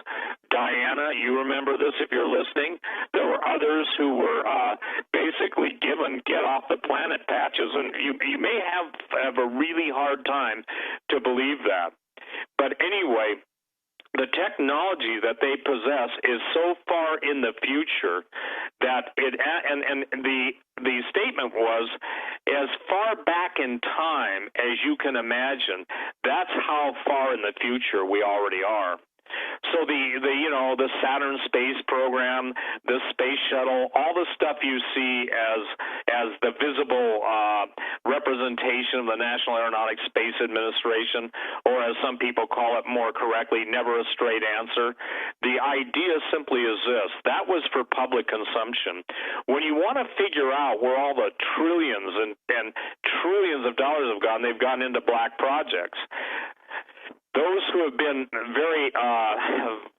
Diana, you remember this if you're listening. There were others who were basically given get off the planet patches, and you may have a really hard time to believe that. But anyway, the technology that they possess is so far in the future that the statement was as far back in time as you can imagine. That's how far in the future we already are. So the Saturn space program, the space shuttle, all the stuff you see as the visible representation of the National Aeronautics Space Administration, or as some people call it more correctly, never a straight answer. The idea simply is this. That was for public consumption. When you want to figure out where all the trillions and trillions of dollars have gone, they've gone into black projects. Those who have been very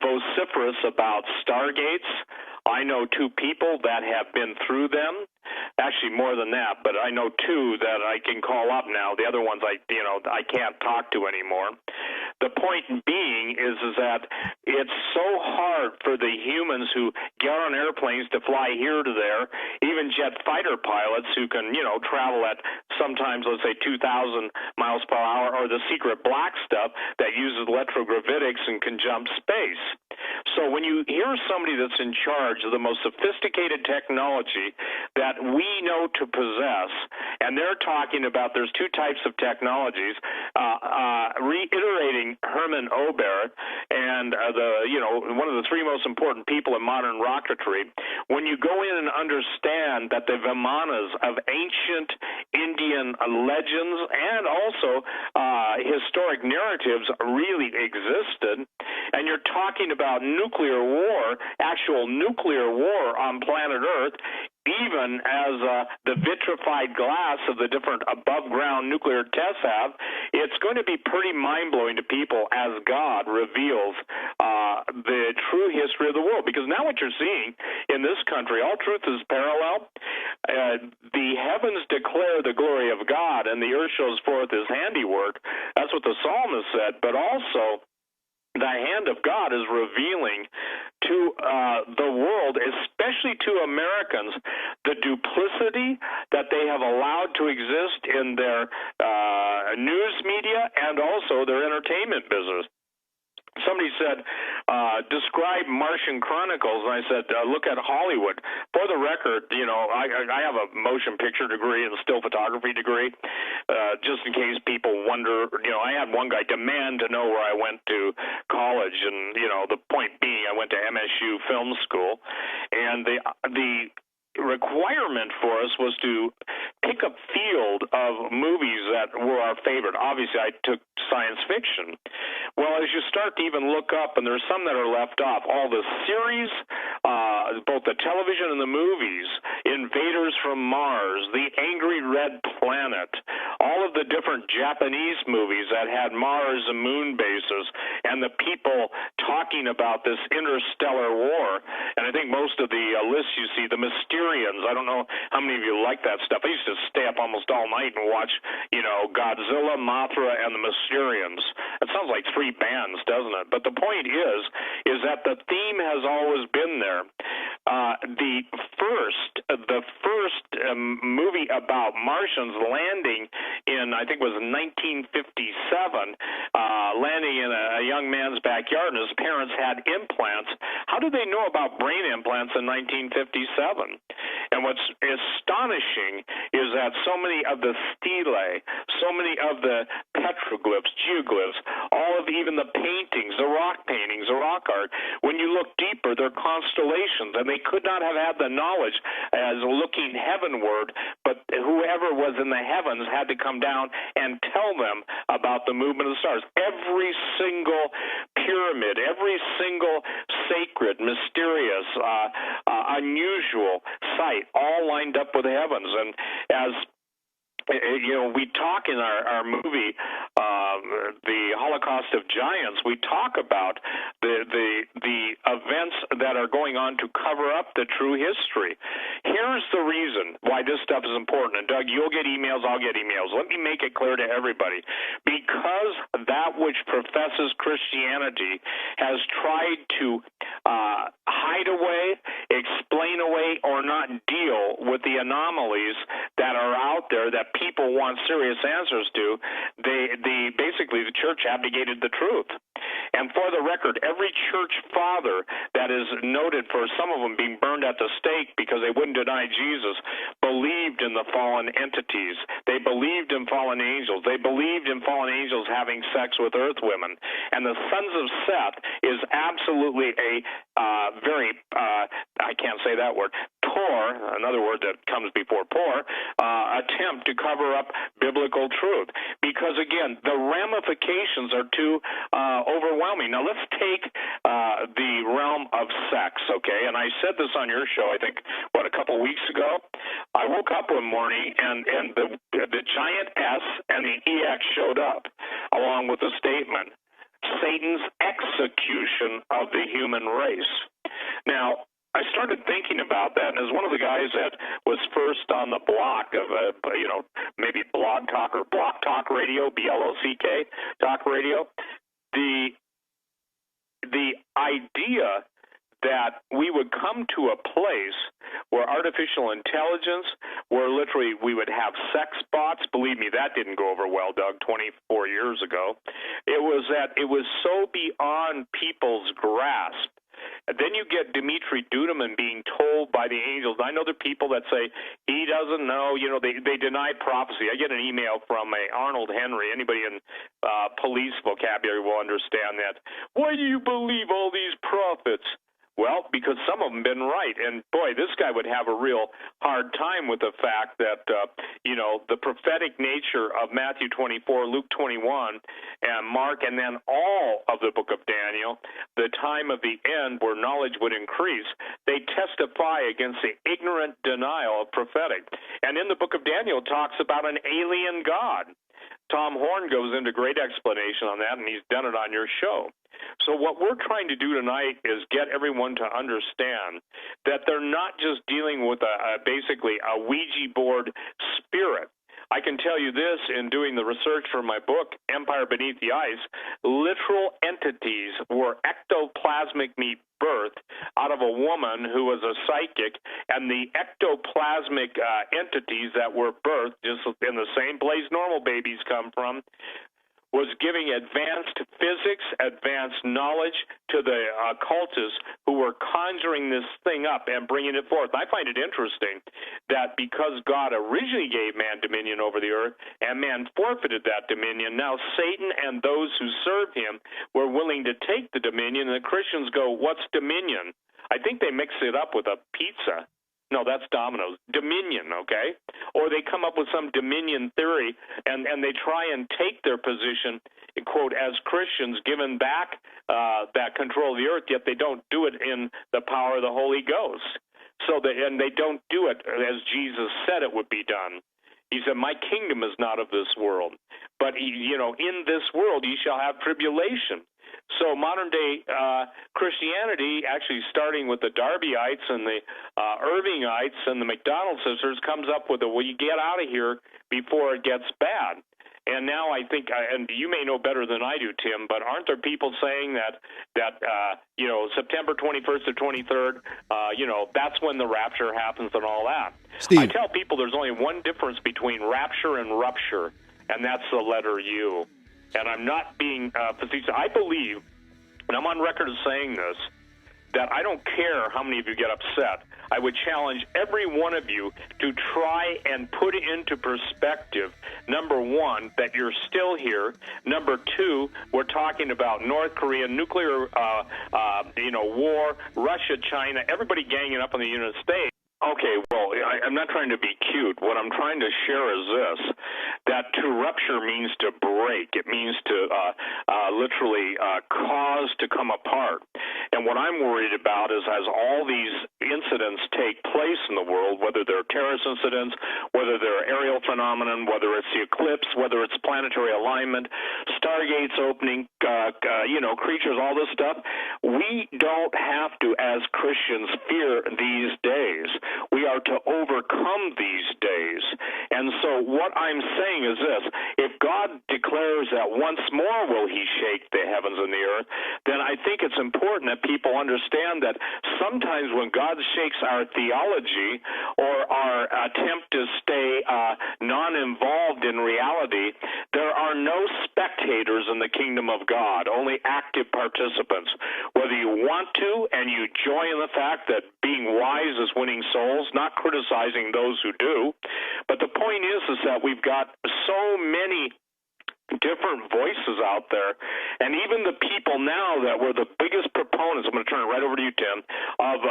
vociferous about Stargates, I know 2 people that have been through them. Actually, more than that, but I know 2 that I can call up now. The other ones I can't talk to anymore. The point being is that it's so hard for the humans who get on airplanes to fly here to there, even jet fighter pilots who can, travel at sometimes, let's say, 2,000 miles per hour, or the secret black stuff that uses electrogravitics and can jump space. So when you hear somebody that's in charge of the most sophisticated technology that we know to possess, and they're talking about there's two types of technologies, reiterating Herman Ober and one of the three most important people in modern rocketry, when you go in and understand that the Vimanas of ancient Indian legends and also historic narratives really existed, and you're talking about nuclear war, actual nuclear war on planet Earth, even as the vitrified glass of the different above-ground nuclear tests have, it's going to be pretty mind-blowing to people as God reveals the true history of the world. Because now what you're seeing in this country, all truth is parallel. The heavens declare the glory of God, and the earth shows forth his handiwork. That's what the psalmist said, but also the hand of God is revealing to the world, especially to Americans, the duplicity that they have allowed to exist in their news media and also their entertainment business. Somebody said, describe Martian Chronicles, and I said, look at Hollywood. For the record, I have a motion picture degree and a still photography degree, just in case people wonder. I had one guy demand to know where I went to college, and, the point being, I went to MSU Film School, and the requirement for us was to pick a field of movies that were our favorite. Obviously, I took science fiction. Well, as you start to even look up, and there's some that are left off, all the series, both the television and the movies, Invaders from Mars, The Angry Red Planet, all of the different Japanese movies that had Mars and moon bases, and the people talking about this interstellar war. And I think most of the lists you see, the Mysterians, I don't know how many of you like that stuff. I used to stay up almost all night and watch, Godzilla, Mothra, and the Mysterians. It sounds like three bands, doesn't it? But the point is that the theme has always been there. The first movie about Martians landing in, I think it was 1957, landing in a young man's backyard, and his parents had implants. How did they know about brain implants in 1957? And what's astonishing is that so many of the stelae, so many of the petroglyphs, geoglyphs, all of even the paintings, the rock paintings, the rock art, when you look deeper, they're constellations, and they could not have had the knowledge as looking heavenward, but whoever was in the heavens had to come down and tell them about the movement of the stars. Every single pyramid, every single sacred, mysterious, unusual site, all lined up with the heavens. And as we talk in our movie, The Holocaust of Giants, we talk about the events that are going on to cover up the true history. Here's the reason why this stuff is important. And Doug, you'll get emails, I'll get emails. Let me make it clear to everybody. Because that which professes Christianity has tried to hide away, explain away, or not deal with the anomalies that are out there that people want serious answers to, basically the church abdicated the truth. And for the record, every church father that is noted for some of them being burned at the stake because they wouldn't deny Jesus believed in the fallen entities. They believed in fallen angels. They believed in fallen angels having sex with earth women. And the sons of Seth is absolutely a very, I can't say that word, poor, another word that comes before poor, attempt to cover up biblical truth. Because, again, the ramifications are too overwhelming. Now, let's take the realm of sex, okay? And I said this on your show, I think, a couple weeks ago. I woke up one morning, and the giant S and the EX showed up, along with a statement, Satan's execution of the human race. Now, I started thinking about that, and as one of the guys that was first on the block of, maybe Blog Talk or Block Talk Radio, BLOCK Talk Radio, the idea that we would come to a place where artificial intelligence, where literally we would have sex bots. Believe me, that didn't go over well, Doug, 24 years ago. It was so beyond people's grasp. And then you get Dimitri Duduman being told by the angels. I know there are people that say he doesn't know. They deny prophecy. I get an email from Arnold Henry. Anybody in police vocabulary will understand that. Why do you believe all these prophets? Well, because some of them have been right. And, boy, this guy would have a real hard time with the fact that, the prophetic nature of Matthew 24, Luke 21, and Mark, and then all of the book of Daniel, the time of the end where knowledge would increase, they testify against the ignorant denial of prophetic. And in the book of Daniel, it talks about an alien God. Tom Horn goes into great explanation on that, and he's done it on your show. So what we're trying to do tonight is get everyone to understand that they're not just dealing with basically a Ouija board spirit. I can tell you this, in doing the research for my book, Empire Beneath the Ice, literal entities were ectoplasmic birth out of a woman who was a psychic, and the ectoplasmic entities that were birthed just in the same place normal babies come from, was giving advanced physics, advanced knowledge to the occultists who were conjuring this thing up and bringing it forth. I find it interesting that because God originally gave man dominion over the earth and man forfeited that dominion, now Satan and those who served him were willing to take the dominion, and the Christians go, what's dominion? I think they mix it up with a pizza. No, that's Domino's. Dominion, okay? Or they come up with some dominion theory, and they try and take their position, quote, as Christians, given back that control of the earth, yet they don't do it in the power of the Holy Ghost. And they don't do it as Jesus said it would be done. He said, my kingdom is not of this world. But, in this world ye shall have tribulation. So modern-day Christianity, actually starting with the Darbyites and the Irvingites and the McDonald sisters, comes up with you get out of here before it gets bad. And now I think, and you may know better than I do, Tim, but aren't there people saying that September 21st or 23rd, that's when the rapture happens and all that? Steve. I tell people there's only one difference between rapture and rupture, and that's the letter U. And I'm not being facetious. I believe, and I'm on record as saying this, that I don't care how many of you get upset. I would challenge every one of you to try and put into perspective, number one, that you're still here. Number two, we're talking about North Korea, nuclear war, Russia, China, everybody ganging up on the United States. Okay, well, I'm not trying to be cute. What I'm trying to share is this, that to rupture means to break. It means to literally cause to come apart. And what I'm worried about is as all these incidents take place in the world, whether they're terrorist incidents, whether they're aerial phenomenon, whether it's the eclipse, whether it's planetary alignment, stargates opening, creatures, all this stuff, we don't have to, as Christians, fear these days. We are to overcome these days. And so what I'm saying is this, if God declares that once more will he shake the heavens and the earth, then I think it's important that people understand that sometimes when God shakes our theology or our attempt to stay non-involved in reality, there are no spectators in the kingdom of God, only active participants. Whether you want to and you joy in the fact that being wise is winning souls, not criticizing those who do. But the point is that we've got so many different voices out there, and even the people now that were the biggest proponents, I'm going to turn it right over to you, Tim, of,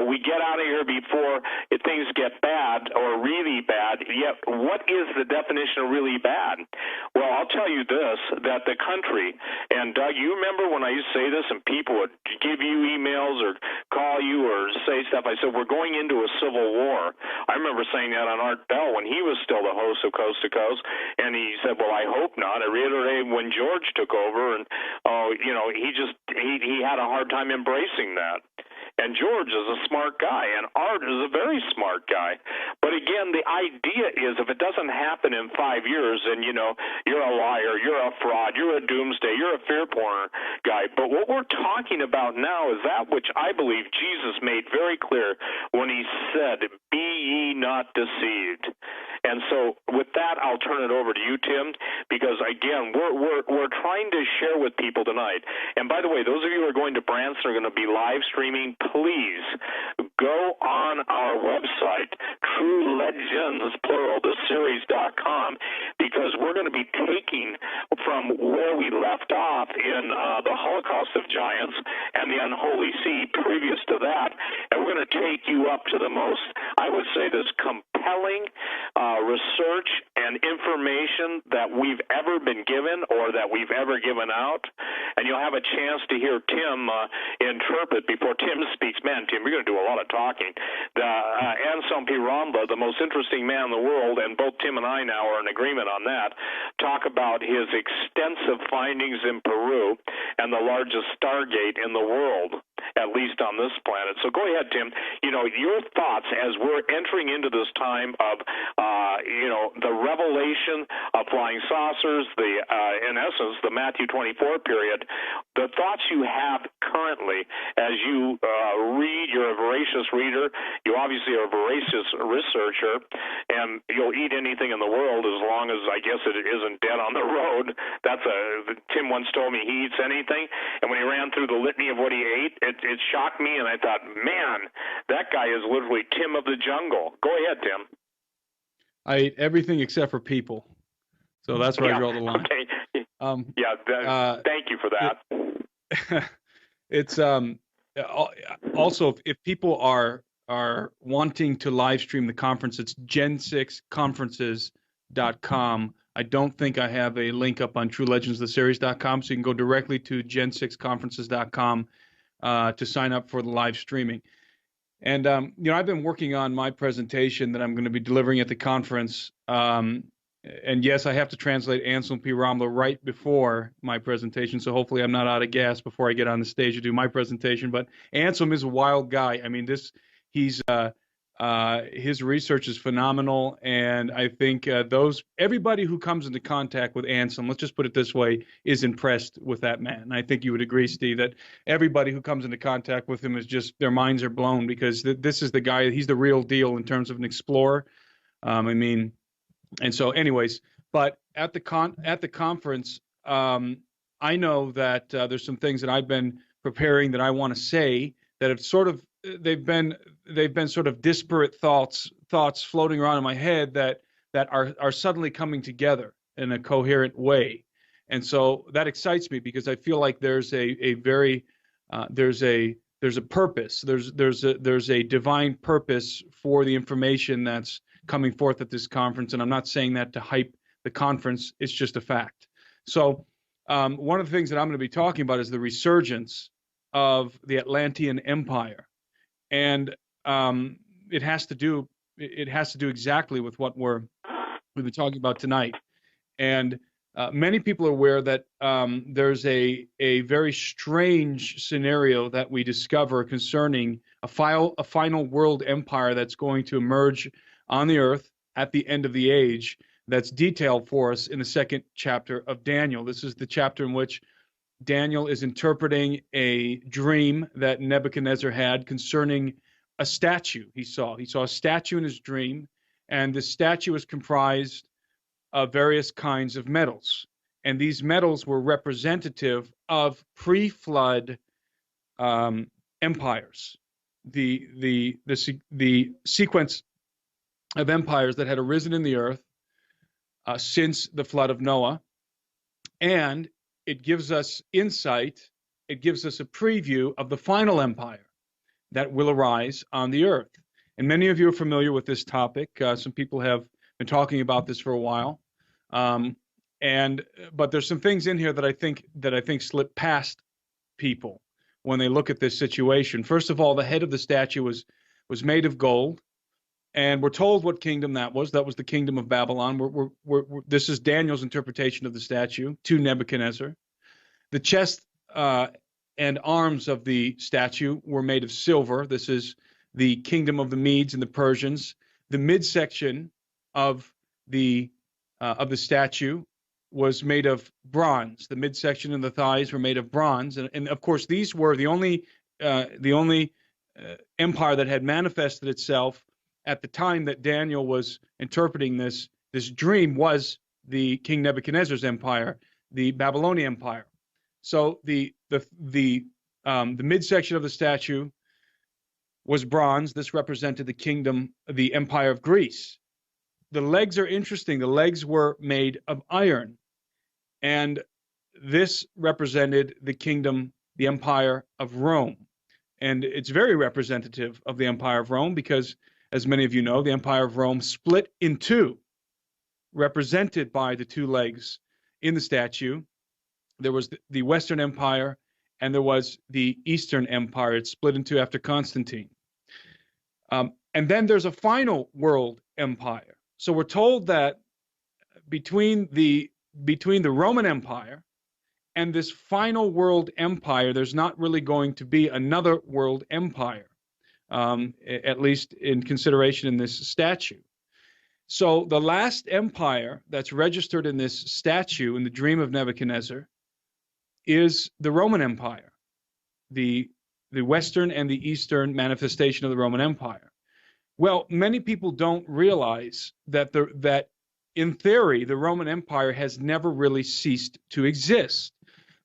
we get out of here before things get bad or really bad, yet what is the definition of really bad? Well, I'll tell you this, that the country, and Doug, you remember when I used to say this and people would give you emails or call you or say stuff, I said, we're going into a civil war. I remember saying that on Art Bell when he was still the host of Coast to Coast, and he said, well, I hope not. I reiterated when George took over, and he had a hard time embracing that. And George is a smart guy, and Art is a very smart guy. But again, the idea is if it doesn't happen in 5 years, then, you're a liar, you're a fraud, you're a doomsday, you're a fear porn guy. But what we're talking about now is that which I believe Jesus made very clear when he said, be ye not deceived. And so with that, I'll turn it over to you, Tim, because, again, we're trying to share with people tonight. And by the way, those of you who are going to Branson are going to be live streaming, please go on our website, True Legends, plural, the series.com, because we're going to be taking from where we left off in the Holocaust of Giants and the Unholy Sea previous to that, and we're going to take you up to the most, I would say, this compelling research and information that we've ever been given or that we've ever given out. And you'll have a chance to hear Tim interpret before Tim speaks. Man, Tim, you're going to do a lot of talking. Anselm P. Rambla, the most interesting man in the world, and both Tim and I now are in agreement on that, talk about his extensive findings in Peru and the largest stargate in the world, at least on this planet. So go ahead, Tim. Your thoughts as we're entering into this time of, the revelation of flying saucers, in essence, the Matthew 24 period, the thoughts you have currently as you read, you're a voracious reader, you obviously are a voracious researcher, and you'll eat anything in the world as long as, I guess, it isn't dead on the road. Tim once told me he eats anything, and when he ran through the litany of what he ate, it shocked me, and I thought, man, that guy is literally Tim of the jungle. Go ahead, Tim. I eat everything except for people. So that's where I draw the line. Okay. Thank you for that. It's also, if people are wanting to live stream the conference, it's gen6conferences.com. I don't think I have a link up on TrueLegendsTheSeries.com, so you can go directly to gen6conferences.com to sign up for the live streaming. And, I've been working on my presentation that I'm going to be delivering at the conference. And yes, I have to translate Anselm P. Rambla right before my presentation, so hopefully I'm not out of gas before I get on the stage to do my presentation. But Anselm is a wild guy. I mean, his research is phenomenal, and I think everybody who comes into contact with Anselm, let's just put it this way, is impressed with that man. And I think you would agree, Steve, that everybody who comes into contact with him is just, their minds are blown, because this is the guy, he's the real deal in terms of an explorer. And so anyways, but at the conference, I know that there's some things that I've been preparing that I want to say that have they've been sort of disparate thoughts floating around in my head that are suddenly coming together in a coherent way. And so that excites me, because I feel like there's a purpose, there's a divine purpose for the information that's coming forth at this conference. And I'm not saying that to hype the conference, it's just a fact. So one of the things that I'm going to be talking about is the resurgence of the Atlantean Empire. And it has to do exactly with what we've been talking about tonight. And many people are aware that there's a very strange scenario that we discover concerning a final world empire that's going to emerge on the earth at the end of the age, that's detailed for us in the second chapter of Daniel. This is the chapter in which Daniel is interpreting a dream that Nebuchadnezzar had concerning a statue he saw. He saw a statue in his dream, and the statue was comprised of various kinds of metals. And these metals were representative of pre-flood empires, the sequence of empires that had arisen in the earth since the flood of Noah. And it gives us insight, it gives us a preview of the final empire that will arise on the earth. And many of you are familiar with this topic. Some people have been talking about this for a while. But there's some things in here that I think slip past people when they look at this situation. First of all, the head of the statue was made of gold. And we're told what kingdom that was. That was the kingdom of Babylon. This is Daniel's interpretation of the statue to Nebuchadnezzar. The chest and arms of the statue were made of silver. This is the kingdom of the Medes and the Persians. The midsection of the statue was made of bronze. The midsection and the thighs were made of bronze, and of course these were the only empire that had manifested itself at the time that Daniel was interpreting this dream was the King Nebuchadnezzar's empire, the Babylonian Empire. So the midsection of the statue was bronze. This represented the kingdom, the empire of Greece. The legs are interesting. The legs were made of iron, and this represented the kingdom, the empire of Rome. And it's very representative of the empire of Rome because, as many of you know, the empire of Rome split in two, represented by the two legs in the statue. There was the Western Empire and there was the Eastern Empire. It split in two after Constantine. And then there's a final world empire. So we're told that between the Roman Empire and this final world empire, there's not really going to be another world empire, at least in consideration in this statue. So the last empire that's registered in this statue, in the dream of Nebuchadnezzar, is the Roman Empire, the Western and the Eastern manifestation of the Roman Empire. Well, many people don't realize that in theory, the Roman Empire has never really ceased to exist.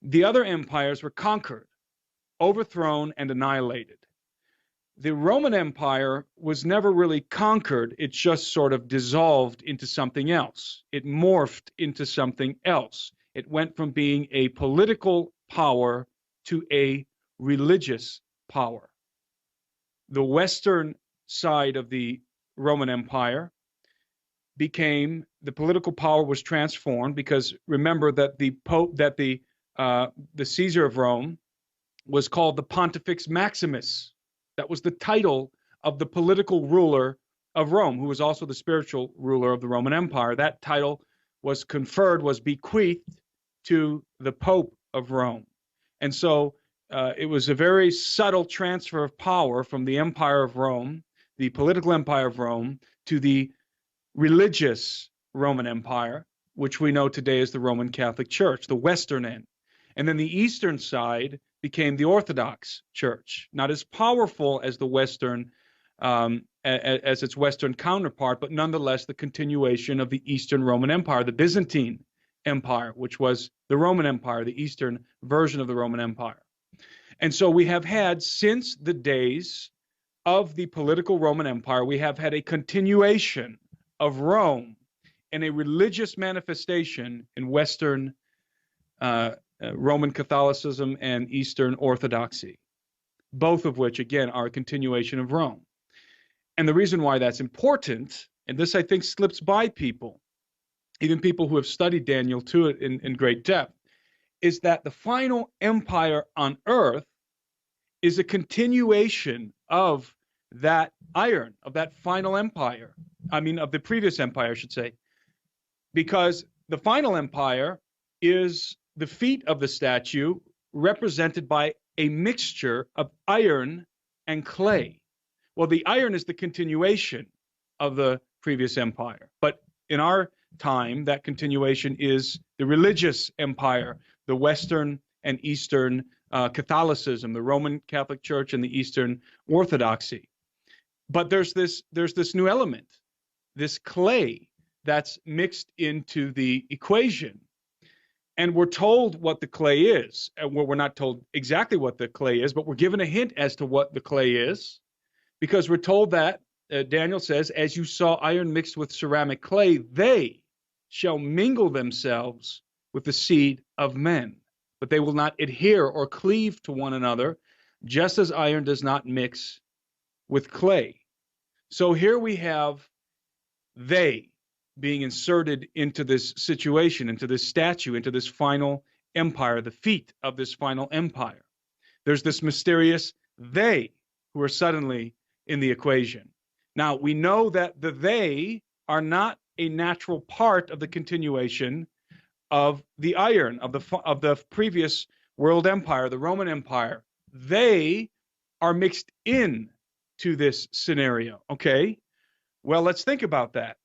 The other empires were conquered, overthrown, and annihilated. The Roman Empire was never really conquered. It just sort of dissolved into something else. It morphed into something else. It went from being a political power to a religious power. The Western side of the Roman Empire became, the political power was transformed, because remember that the Pope, that the Caesar of Rome was called the Pontifex Maximus. That was the title of the political ruler of Rome, who was also the spiritual ruler of the Roman Empire. That title was conferred, was bequeathed to the Pope of Rome. And so it was a very subtle transfer of power from the Empire of Rome, the political empire of Rome, to the religious Roman Empire, which we know today as the Roman Catholic Church, the Western end. And then the Eastern side became the Orthodox Church, not as powerful as the Western, as its Western counterpart, but nonetheless the continuation of the Eastern Roman Empire, the Byzantine Empire, which was the Roman Empire, the Eastern version of the Roman Empire. And so we have had, since the days of the political Roman Empire, we have had a continuation of Rome and a religious manifestation in Western Roman Catholicism and Eastern Orthodoxy, both of which, again, are a continuation of Rome. And the reason why that's important, and this I think slips by people, even people who have studied Daniel 2 in great depth, is that the final empire on earth is a continuation of that iron, of that final empire. I mean, of the previous empire, I should say, because the final empire is the feet of the statue represented by a mixture of iron and clay. Well, the iron is the continuation of the previous empire, but in our time, that continuation is the religious empire, the Western and Eastern Catholicism, the Roman Catholic Church and the Eastern Orthodoxy. But there's this new element, this clay that's mixed into the equation. And we're told what the clay is. And we're not told exactly what the clay is, but we're given a hint as to what the clay is, because we're told that, Daniel says, as you saw iron mixed with ceramic clay, they shall mingle themselves with the seed of men, but they will not adhere or cleave to one another, just as iron does not mix with clay. So here we have they being inserted into this situation, into this statue, into this final empire, the feet of this final empire. There's this mysterious they who are suddenly in the equation. Now, we know that the they are not a natural part of the continuation of the iron, of the previous world empire, the Roman Empire. They are mixed in to this scenario, okay? Well, let's think about that.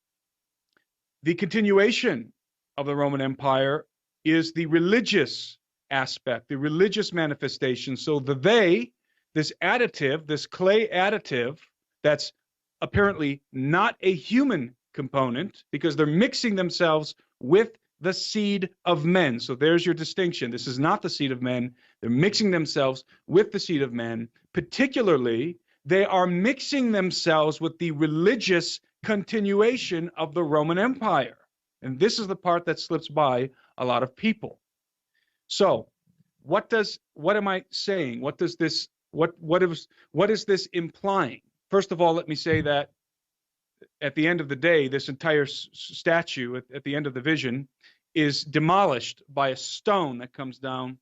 The continuation of the Roman Empire is the religious aspect, the religious manifestation. So this additive, this clay additive, that's apparently not a human component because they're mixing themselves with the seed of men. So there's your distinction. This is not the seed of men. They're mixing themselves with the seed of men. Particularly, they are mixing themselves with the religious continuation of the Roman Empire. And this is the part that slips by a lot of people. So, what am I saying? What is this implying? First of all, let me say that at the end of the day, this entire statue at the end of the vision is demolished by a stone that comes down,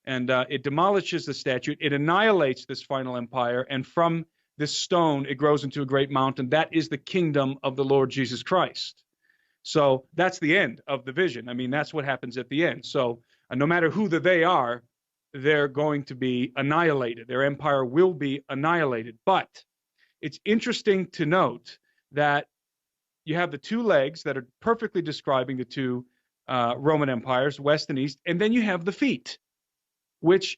and it demolishes the statue. It annihilates this final empire, and from this stone, it grows into a great mountain. That is the kingdom of the Lord Jesus Christ. So that's the end of the vision. I mean, that's what happens at the end. So no matter who they are, they're going to be annihilated. Their empire will be annihilated. But it's interesting to note that you have the two legs that are perfectly describing the two Roman empires, West and East, and then you have the feet, which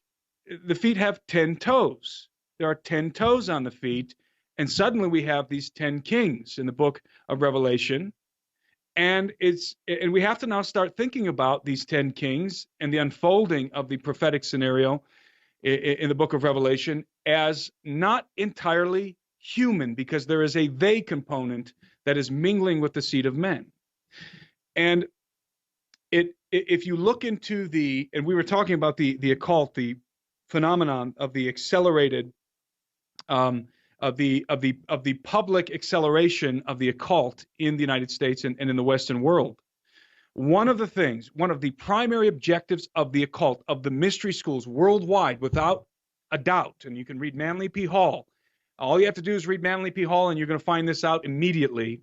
the feet have 10 toes. There are 10 toes on the feet, and suddenly we have these 10 kings in the book of Revelation. And we have to now start thinking about these 10 kings and the unfolding of the prophetic scenario in the book of Revelation as not entirely human, because there is a they component that is mingling with the seed of men. And if you look into and we were talking about the occult, the phenomenon of the accelerated of the public acceleration of the occult in the United States and in the Western world. One of the primary objectives of the occult, of the mystery schools worldwide, without a doubt, and you can read Manly P. Hall. All you have to do is read Manly P. Hall, and you're going to find this out immediately,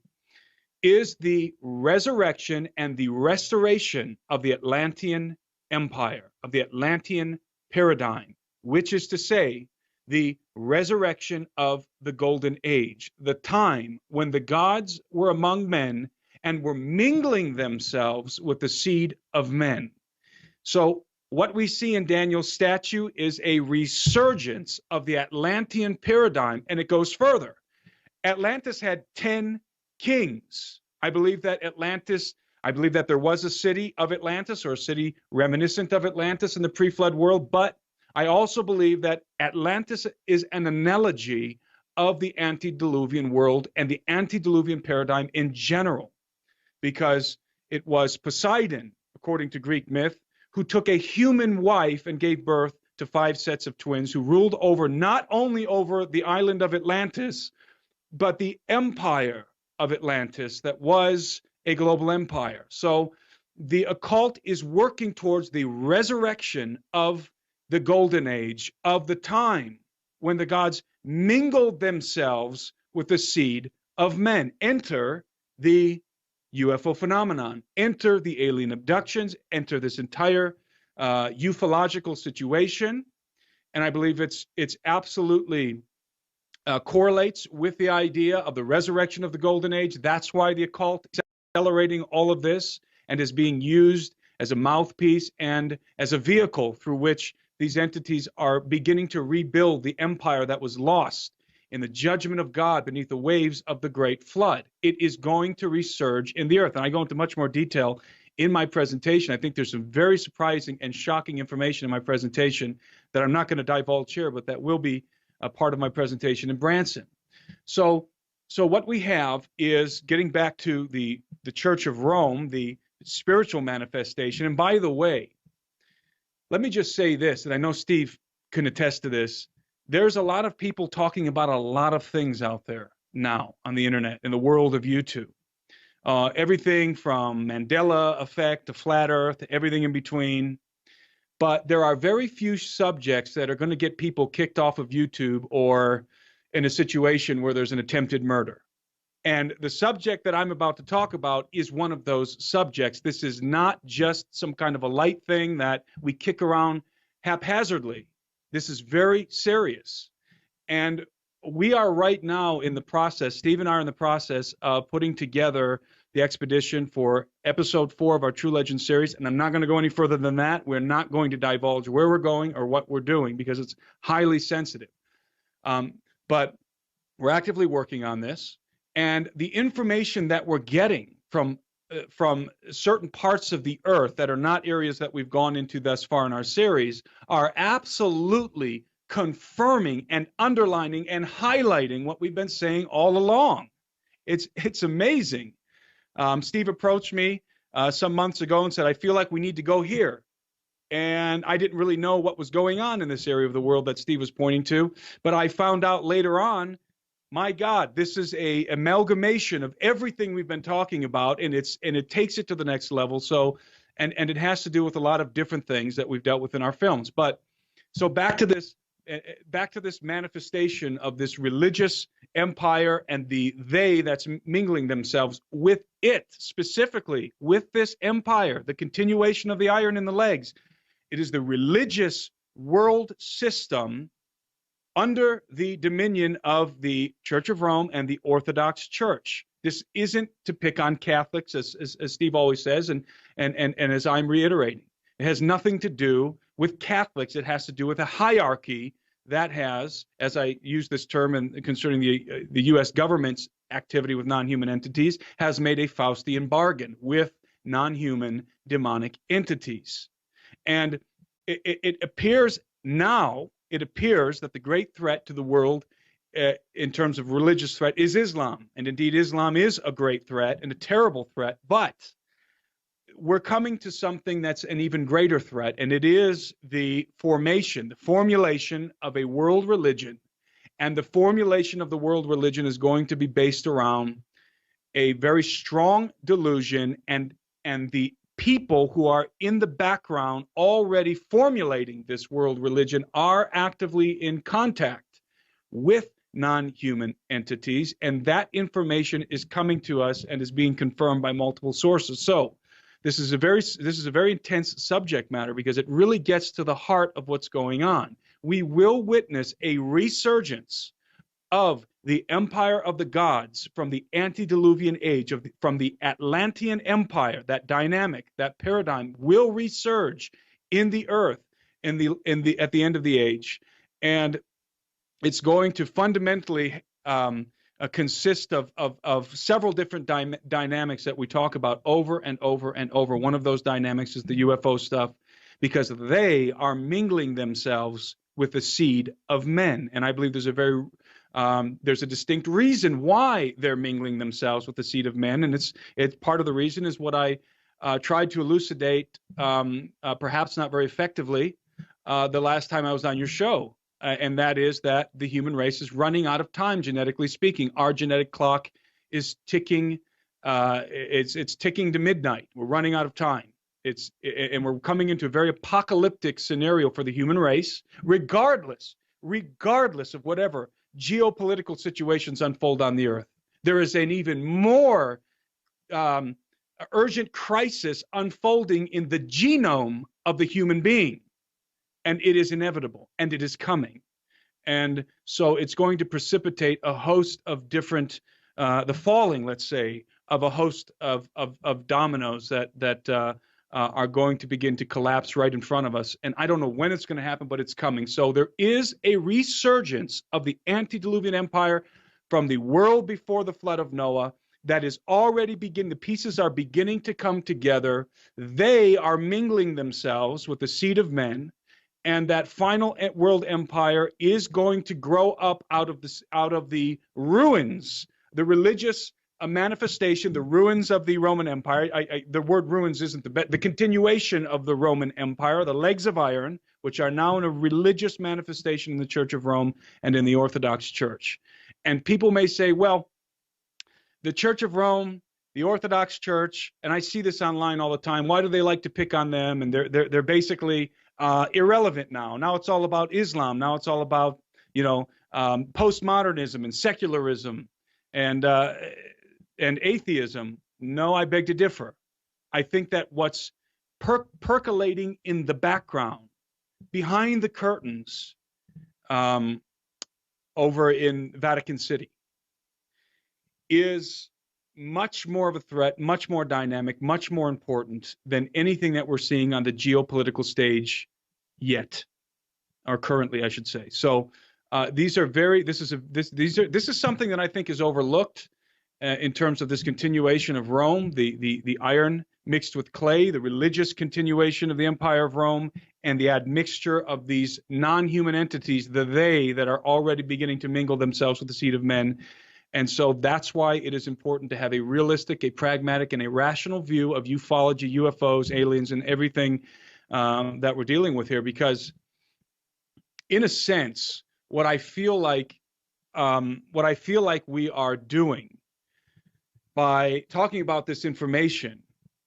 is the resurrection and the restoration of the Atlantean Empire, of the Atlantean paradigm, which is to say, the resurrection of the Golden Age, the time when the gods were among men and were mingling themselves with the seed of men. So what we see in Daniel's statue is a resurgence of the Atlantean paradigm, and it goes further. Atlantis had 10 kings. I believe that there was a city of Atlantis, or a city reminiscent of Atlantis in the pre-flood world, but I also believe that Atlantis is an analogy of the antediluvian world and the antediluvian paradigm in general, because it was Poseidon, according to Greek myth, who took a human wife and gave birth to 5 sets of twins who ruled over not only over the island of Atlantis, but the empire of Atlantis that was a global empire. So the occult is working towards the resurrection of the golden age, of the time when the gods mingled themselves with the seed of men. Enter the UFO phenomenon, enter the alien abductions, enter this entire ufological situation. And I believe it's absolutely correlates with the idea of the resurrection of the golden age. That's why the occult is accelerating all of this and is being used as a mouthpiece and as a vehicle through which these entities are beginning to rebuild the empire that was lost in the judgment of God beneath the waves of the great flood. It is going to resurge in the earth. And I go into much more detail in my presentation. I think there's some very surprising and shocking information in my presentation that I'm not going to divulge here, but that will be a part of my presentation in Branson. So what we have is, getting back to the Church of Rome, the spiritual manifestation. And by the way, let me just say this, and I know Steve can attest to this. There's a lot of people talking about a lot of things out there now on the internet, in the world of YouTube. Everything from Mandela effect to flat earth, everything in between. But there are very few subjects that are going to get people kicked off of YouTube or in a situation where there's an attempted murder. And the subject that I'm about to talk about is one of those subjects. This is not just some kind of a light thing that we kick around haphazardly. This is very serious. And we are right now in the process, Steve and I are in the process of putting together the expedition for episode 4 of our True Legend series. And I'm not going to go any further than that. We're not going to divulge where we're going or what we're doing because it's highly sensitive. But we're actively working on this. And the information that we're getting from certain parts of the earth that are not areas that we've gone into thus far in our series are absolutely confirming and underlining and highlighting what we've been saying all along. It's amazing. Steve approached me some months ago and said, I feel like we need to go here. And I didn't really know what was going on in this area of the world that Steve was pointing to. But I found out later on, my God, this is a amalgamation of everything we've been talking about, and it takes it to the next level. So, and it has to do with a lot of different things that we've dealt with in our films. But so back to this manifestation of this religious empire and they that's mingling themselves with it, specifically with this empire, the continuation of the iron in the legs. It is the religious world system under the dominion of the Church of Rome and the Orthodox Church. This isn't to pick on Catholics, as Steve always says, and as I'm reiterating. It has nothing to do with Catholics. It has to do with a hierarchy that has, as I use this term concerning the U.S. government's activity with non-human entities, has made a Faustian bargain with non-human demonic entities. And it appears now, it appears that the great threat to the world in terms of religious threat is Islam. And indeed, Islam is a great threat and a terrible threat, but we're coming to something that's an even greater threat, and it is the formulation of a world religion. And the formulation of the world religion is going to be based around a very strong delusion, and the people who are in the background already formulating this world religion are actively in contact with non-human entities, and that information is coming to us and is being confirmed by multiple sources. So this is a very intense subject matter because it really gets to the heart of what's going on. We will witness a resurgence of the empire of the gods from the antediluvian age, from the Atlantean empire. That dynamic, that paradigm will resurge in the earth at the end of the age, and it's going to fundamentally consist of several different dynamics that we talk about over and over and over. One of those dynamics is the UFO stuff, because they are mingling themselves with the seed of men, and I believe there's a distinct reason why they're mingling themselves with the seed of men, and it's part of the reason is what I tried to elucidate, perhaps not very effectively, the last time I was on your show, and that is that the human race is running out of time, genetically speaking. Our genetic clock is ticking. It's ticking to midnight. We're running out of time. And we're coming into a very apocalyptic scenario for the human race, regardless of whatever geopolitical situations unfold on the earth. There is an even more urgent crisis unfolding in the genome of the human being, and it is inevitable, and it is coming. And so it's going to precipitate a host of different, the falling, let's say, of a host of dominoes that are going to begin to collapse right in front of us. And I don't know when it's going to happen, but it's coming. So there is a resurgence of the antediluvian empire from the world before the flood of Noah that is already beginning. The pieces are beginning to come together. They are mingling themselves with the seed of men. And that final world empire is going to grow up out of the ruins, the religious manifestation, the ruins of the Roman Empire. The word ruins isn't the continuation of the Roman Empire, the legs of iron, which are now in a religious manifestation in the Church of Rome and in the Orthodox Church. And people may say, well, the Church of Rome, the Orthodox Church, and I see this online all the time. Why do they like to pick on them? And they're basically irrelevant now. Now it's all about Islam. Now it's all about postmodernism and secularism and atheism. No, I beg to differ. I think that what's percolating in the background, behind the curtains, over in Vatican City is much more of a threat, much more dynamic, much more important than anything that we're seeing on the geopolitical stage yet, or currently, I should say. So this is something that I think is overlooked in terms of this continuation of Rome, the iron mixed with clay, the religious continuation of the Empire of Rome, and the admixture of these non-human entities, the they that are already beginning to mingle themselves with the seed of men. And so that's why it is important to have a realistic, a pragmatic, and a rational view of ufology, UFOs, aliens, and everything that we're dealing with here. Because, in a sense, what I feel like we are doing by talking about this information,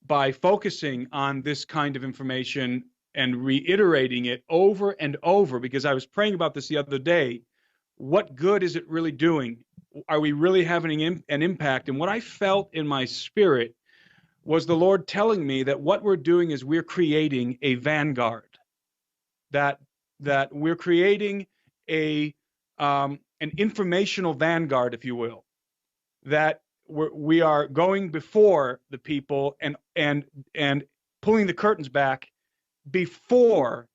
by focusing on this kind of information and reiterating it over and over, because I was praying about this the other day. What good is it really doing? Are we really having an impact? And what I felt in my spirit was the Lord telling me that what we're doing is we're creating a vanguard, that we're creating an informational vanguard, if you will, that we are going before the people and pulling the curtains back before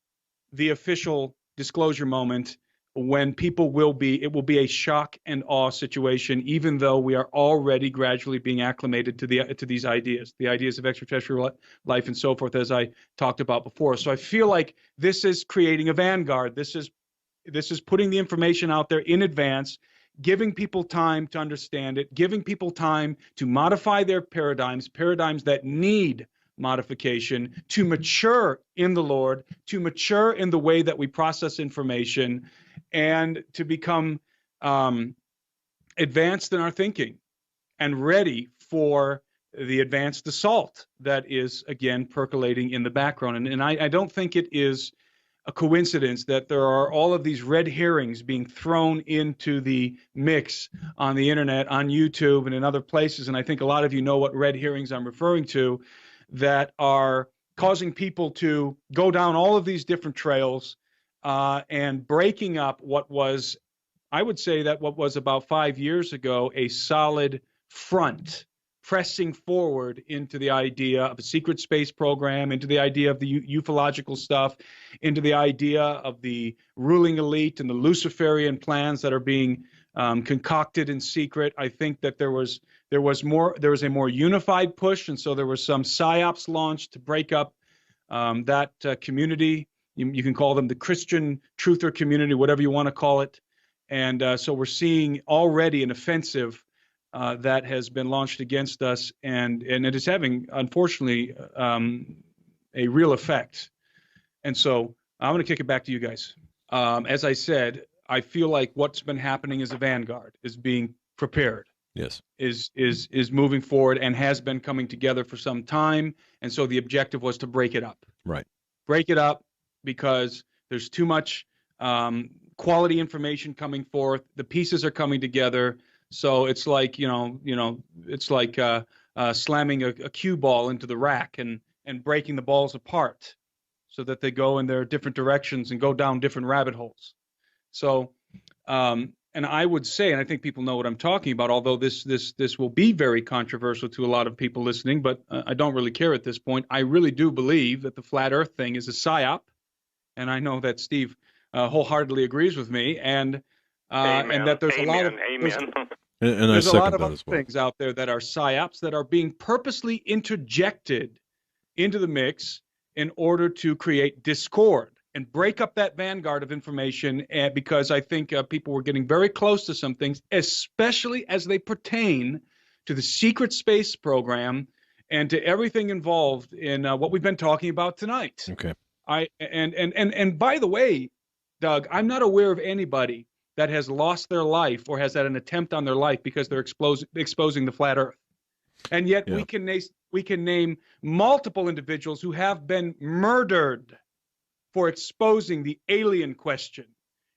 the official disclosure moment, when people it will be a shock and awe situation, even though we are already gradually being acclimated to these ideas, the ideas of extraterrestrial life and so forth, as I talked about before. So I feel like this is creating a vanguard. This is putting the information out there in advance, giving people time to understand it, giving people time to modify their paradigms that need modification, to mature in the Lord, to mature in the way that we process information, and to become advanced in our thinking and ready for the advanced assault that is, again, percolating in the background. And I don't think it is a coincidence that there are all of these red herrings being thrown into the mix on the internet, on YouTube, and in other places. And I think a lot of you know what red herrings I'm referring to, that are causing people to go down all of these different trails and breaking up what was, I would say that what was about 5 years ago, a solid front, pressing forward into the idea of a secret space program, into the idea of the ufological stuff, into the idea of the ruling elite and the Luciferian plans that are being concocted in secret. I think that there was a more unified push, and so there was some psyops launched to break up that community. You can call them the Christian truther community, whatever you want to call it. And so we're seeing already an offensive that has been launched against us, and it is having, unfortunately, a real effect. And so I'm going to kick it back to you guys. As I said, I feel like what's been happening is a vanguard, is being prepared. Yes. Is moving forward and has been coming together for some time. And so the objective was to break it up. Right. Break it up because there's too much quality information coming forth. The pieces are coming together. So it's like, it's like slamming a cue ball into the rack and breaking the balls apart so that they go in their different directions and go down different rabbit holes. So, and I would say, and I think people know what I'm talking about, although this will be very controversial to a lot of people listening, but I don't really care at this point. I really do believe that the flat Earth thing is a psyop, and I know that Steve wholeheartedly agrees with me, and that there's a lot of there's a lot of other things out there that are psyops that are being purposely interjected into the mix in order to create discord and break up that vanguard of information, because I think people were getting very close to some things, especially as they pertain to the secret space program and to everything involved in what we've been talking about tonight. Okay. And by the way, Doug, I'm not aware of anybody that has lost their life or has had an attempt on their life because they're exposing the flat Earth. And yet we can name multiple individuals who have been murdered for exposing the alien question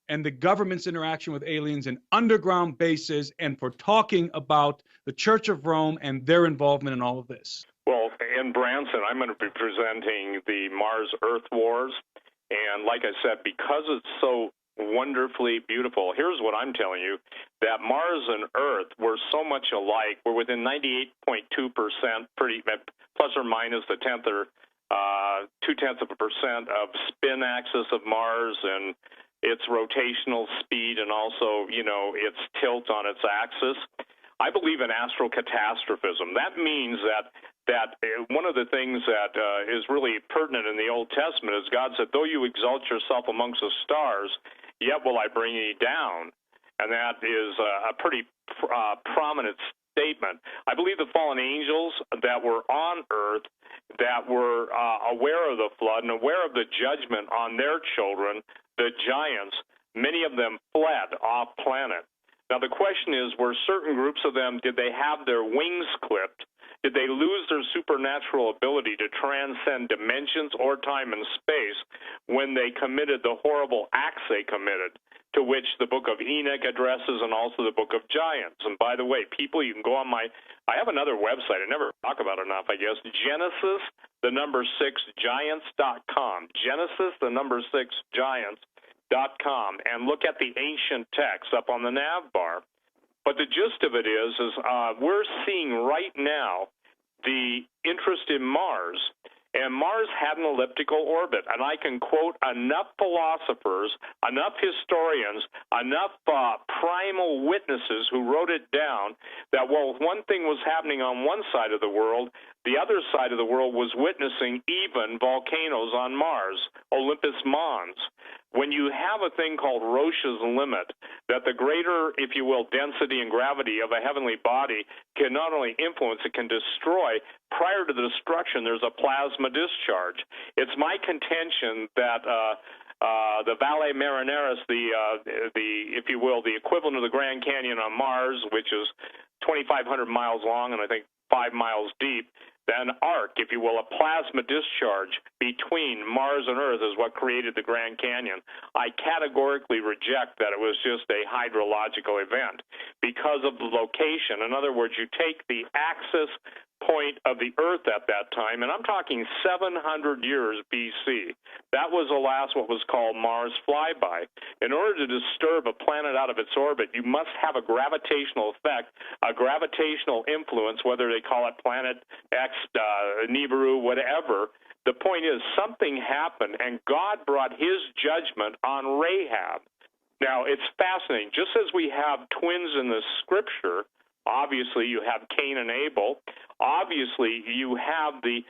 and the government's interaction with aliens and underground bases, and for talking about the Church of Rome and their involvement in all of this. Well, in Branson, I'm going to be presenting the Mars-Earth Wars. And like I said, because it's so wonderfully beautiful. Here's what I'm telling you, that Mars and Earth were so much alike. We're within 98.2%, pretty plus or minus the tenth or 0.2% of spin axis of Mars and its rotational speed, and also, its tilt on its axis. I believe in astrocatastrophism. That means that one of the things that is really pertinent in the Old Testament is God said, though you exalt yourself amongst the stars, yet will I bring you down. And that is a pretty prominent statement. I believe the fallen angels that were on earth, that were aware of the flood and aware of the judgment on their children, the giants, many of them fled off planet. Now, the question is, were certain groups of them, did they have their wings clipped? Did they lose their supernatural ability to transcend dimensions or time and space when they committed the horrible acts they committed, to which the book of Enoch addresses, and also the book of Giants? And by the way, people, you can go on I have another website I never talk about enough, I guess, Genesis, 6giants.com. Genesis, 6giants.com, and look at the ancient text up on the nav bar. But the gist of it is we're seeing right now the interest in Mars, and Mars had an elliptical orbit. And I can quote enough philosophers, enough historians, enough primal witnesses who wrote it down that while one thing was happening on one side of the world, the other side of the world was witnessing even volcanoes on Mars, Olympus Mons. When you have a thing called Roche's limit, that the greater, if you will, density and gravity of a heavenly body can not only influence, it can destroy. Prior to the destruction, there's a plasma discharge. It's my contention that the Valle Marineris, if you will, the equivalent of the Grand Canyon on Mars, which is 2,500 miles long and I think 5 miles deep, an arc, if you will, a plasma discharge between Mars and Earth is what created the Grand Canyon. I categorically reject that it was just a hydrological event because of the location. In other words, you take the axis point of the Earth at that time, and I'm talking 700 years BC. That was the last what was called Mars flyby. In order to disturb a planet out of its orbit, you must have a gravitational effect, a gravitational influence, whether they call it Planet X, Nibiru, whatever. The point is, something happened, and God brought his judgment on Rahab. Now, it's fascinating. Just as we have twins in the scripture, obviously you have Cain and Abel. Obviously, you have the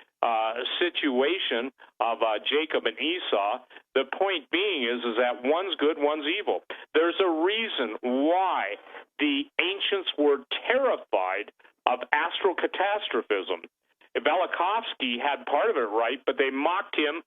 situation of Jacob and Esau. The point being is that one's good, one's evil. There's a reason why the ancients were terrified of astrocatastrophism. Velikovsky had part of it right, but they mocked him.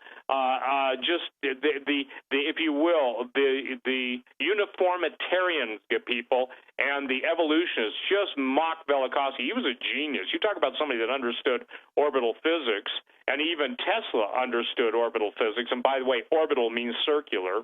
Just the if you will, the uniformitarian people and the evolutionists just mocked Velikovsky. He was a genius. You talk about somebody that understood orbital physics, and even Tesla understood orbital physics. And by the way, orbital means circular.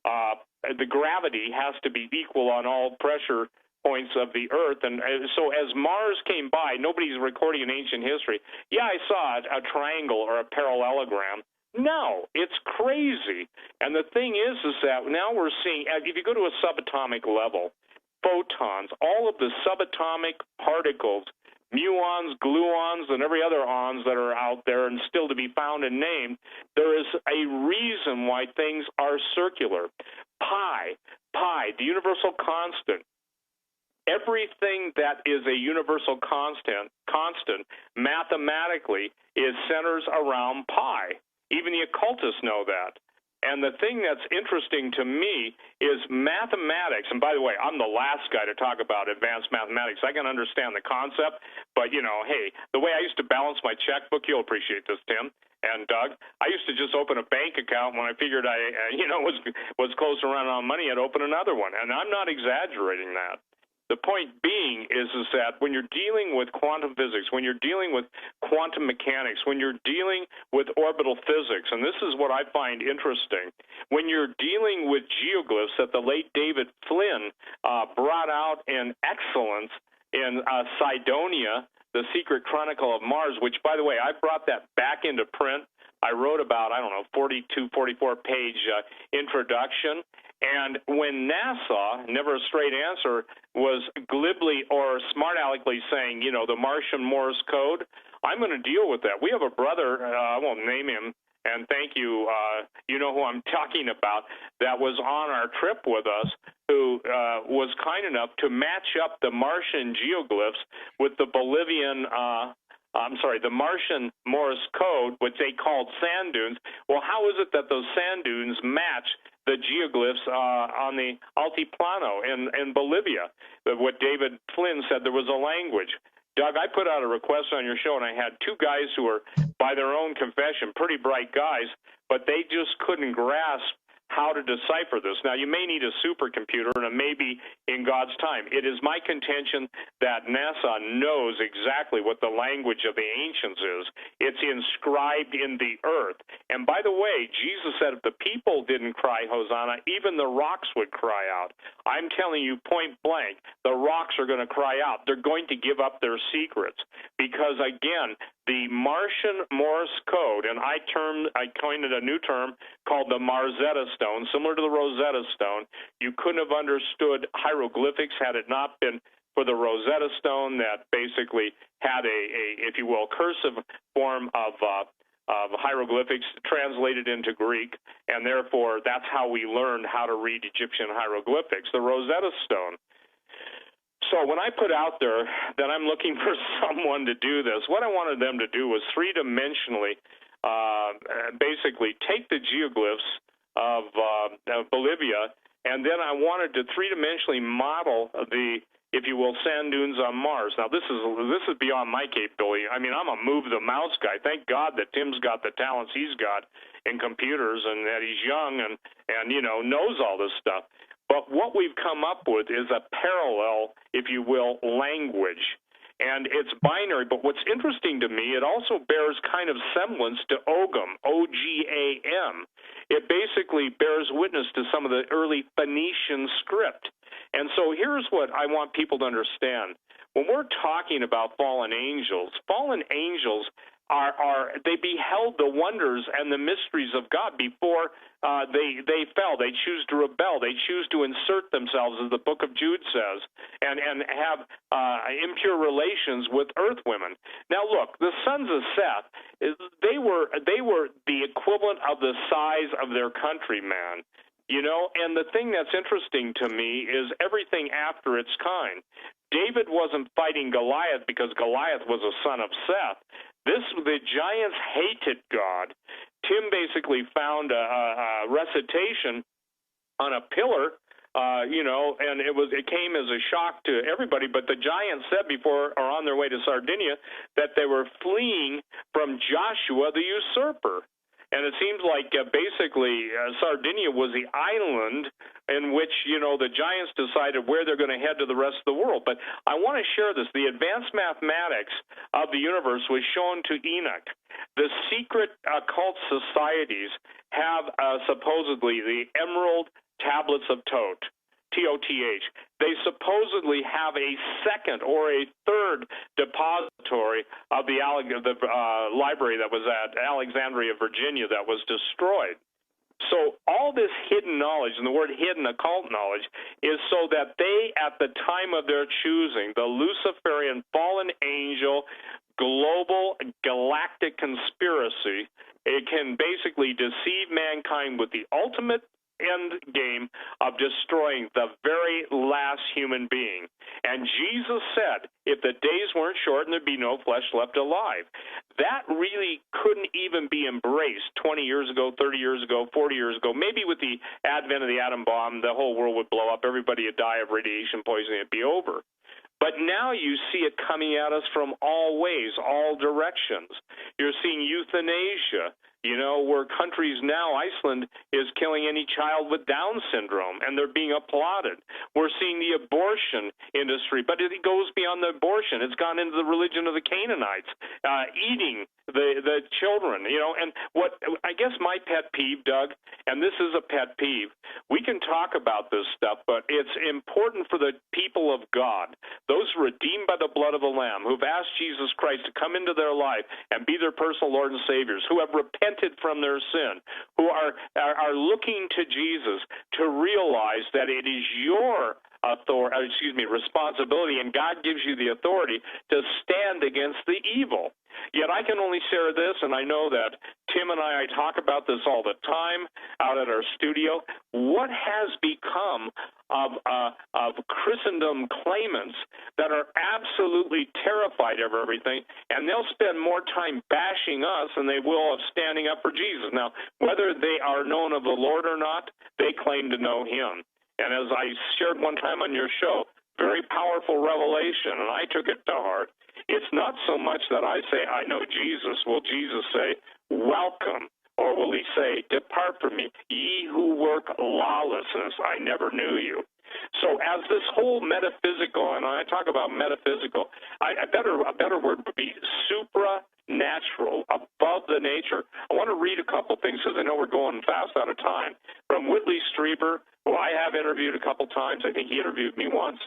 The gravity has to be equal on all pressure points of the Earth, and so as Mars came by, nobody's recording in ancient history. Yeah, I saw a triangle or a parallelogram. No, it's crazy. And the thing is that now we're seeing, if you go to a subatomic level, photons, all of the subatomic particles, muons, gluons, and every other ons that are out there and still to be found and named, there is a reason why things are circular. Pi, the universal constant. Everything that is a universal constant mathematically centers around pi. Even the occultists know that. And the thing that's interesting to me is mathematics. And by the way, I'm the last guy to talk about advanced mathematics. I can understand the concept, but, hey, the way I used to balance my checkbook, you'll appreciate this, Tim and Doug, I used to just open a bank account when I figured I was close to running out of money. I'd open another one. And I'm not exaggerating that. The point being is that when you're dealing with quantum physics, when you're dealing with quantum mechanics, when you're dealing with orbital physics, and this is what I find interesting, when you're dealing with geoglyphs that the late David Flynn brought out in excellence in Cydonia, The Secret Chronicle of Mars, which, by the way, I brought that back into print. I wrote about, 42, 44-page introduction, And when NASA, never a straight answer, was glibly or smart aleckly saying, the Martian Morse code, I'm going to deal with that. We have a brother, I won't name him, and thank you, you know who I'm talking about, that was on our trip with us, who was kind enough to match up the Martian geoglyphs with the the Martian Morse code, which they called sand dunes. Well, how is it that those sand dunes match the geoglyphs on the Altiplano in Bolivia? What David Flynn said, there was a language. Doug, I put out a request on your show, and I had two guys who were, by their own confession, pretty bright guys, but they just couldn't grasp how to decipher this. Now, you may need a supercomputer, and it may be in God's time. It is my contention that NASA knows exactly what the language of the ancients is. It's inscribed in the earth. And by the way, Jesus said if the people didn't cry Hosanna, even the rocks would cry out. I'm telling you point blank, the rocks are going to cry out. They're going to give up their secrets because, again, the Martian Morse code, and I coined a new term called the Marzetta Stone, similar to the Rosetta Stone. You couldn't have understood hieroglyphics had it not been for the Rosetta Stone that basically had if you will, cursive form of hieroglyphics translated into Greek, and therefore that's how we learned how to read Egyptian hieroglyphics, the Rosetta Stone. So when I put out there that I'm looking for someone to do this, what I wanted them to do was three-dimensionally basically take the geoglyphs of Bolivia, and then I wanted to three-dimensionally model the, if you will, sand dunes on Mars. Now, this is beyond my capability. I mean, I'm a move-the-mouse guy. Thank God that Tim's got the talents he's got in computers and that he's young and knows all this stuff. But what we've come up with is a parallel, if you will, language. And it's binary, but what's interesting to me, it also bears kind of semblance to Ogam, O-G-A-M. It basically bears witness to some of the early Phoenician script. And so here's what I want people to understand. When we're talking about fallen angels they beheld the wonders and the mysteries of God before they fell. They choose to rebel. They choose to insert themselves, as the book of Jude says, and have impure relations with earth women. Now, look, the sons of Seth, they were the equivalent of the size of their countryman. And the thing that's interesting to me is everything after its kind. David wasn't fighting Goliath because Goliath was a son of Seth. The giants hated God. Tim basically found a recitation on a pillar, and it came as a shock to everybody. But the giants said before, or on their way to Sardinia, that they were fleeing from Joshua the usurper. And it seems like basically Sardinia was the island in which, the giants decided where they're going to head to the rest of the world. But I want to share this. The advanced mathematics of the universe was shown to Enoch. The secret occult societies have supposedly the emerald tablets of Thoth. T-O-T-H. They supposedly have a second or a third depository of the library that was at Alexandria, Virginia, that was destroyed. So all this hidden knowledge, and the word hidden, occult knowledge, is so that they, at the time of their choosing, the Luciferian fallen angel, global galactic conspiracy, it can basically deceive mankind with the ultimate end game of destroying the very last human being. And Jesus said, if the days weren't short, there'd be no flesh left alive. That really couldn't even be embraced 20 years ago, 30 years ago, 40 years ago. Maybe with the advent of the atom bomb, the whole world would blow up, everybody would die of radiation poisoning, it'd be over. But now you see it coming at us from all ways, all directions. You're seeing euthanasia, where countries now, Iceland is killing any child with Down syndrome, and they're being applauded. We're seeing the abortion industry, but it goes beyond the abortion. It's gone into the religion of the Canaanites, eating the children, and what I guess my pet peeve, Doug, and this is a pet peeve, we can talk about this stuff, but it's important for the people of God, those redeemed by the blood of the Lamb, who've asked Jesus Christ to come into their life and be their personal Lord and Saviors, who have repented repented from their sin, who are looking to Jesus to realize that it is your responsibility, and God gives you the authority to stand against the evil. Yet I can only share this, and I know that Tim and I talk about this all the time out at our studio. What has become of Christendom claimants that are absolutely terrified of everything, and they'll spend more time bashing us than they will of standing up for Jesus. Now, whether they are known of the Lord or not, they claim to know him. And as I shared one time on your show, very powerful revelation, and I took it to heart. It's not so much that I say, I know Jesus. Will Jesus say, welcome? Or will he say, depart from me, ye who work lawlessness, I never knew you. So as this whole metaphysical, and I talk about metaphysical, a better word would be supranatural, above the nature. I want to read a couple things because I know we're going fast out of time. From Whitley Strieber, who I have interviewed a couple times. I think he interviewed me once,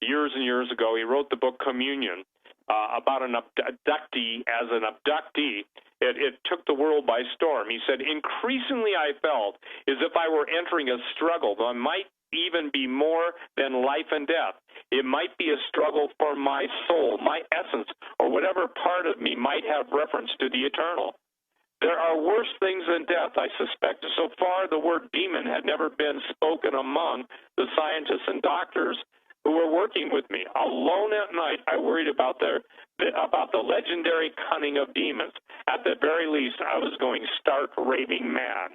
years and years ago. He wrote the book Communion about an abductee. As an abductee, it took the world by storm. He said, increasingly I felt as if I were entering a struggle that might even be more than life and death. It might be a struggle for my soul, my essence, or whatever part of me might have reference to the eternal. There are worse things than death, I suspect. So far, the word demon had never been spoken among the scientists and doctors who were working with me. Alone at night, I worried about the legendary cunning of demons. At the very least, I was going stark raving mad.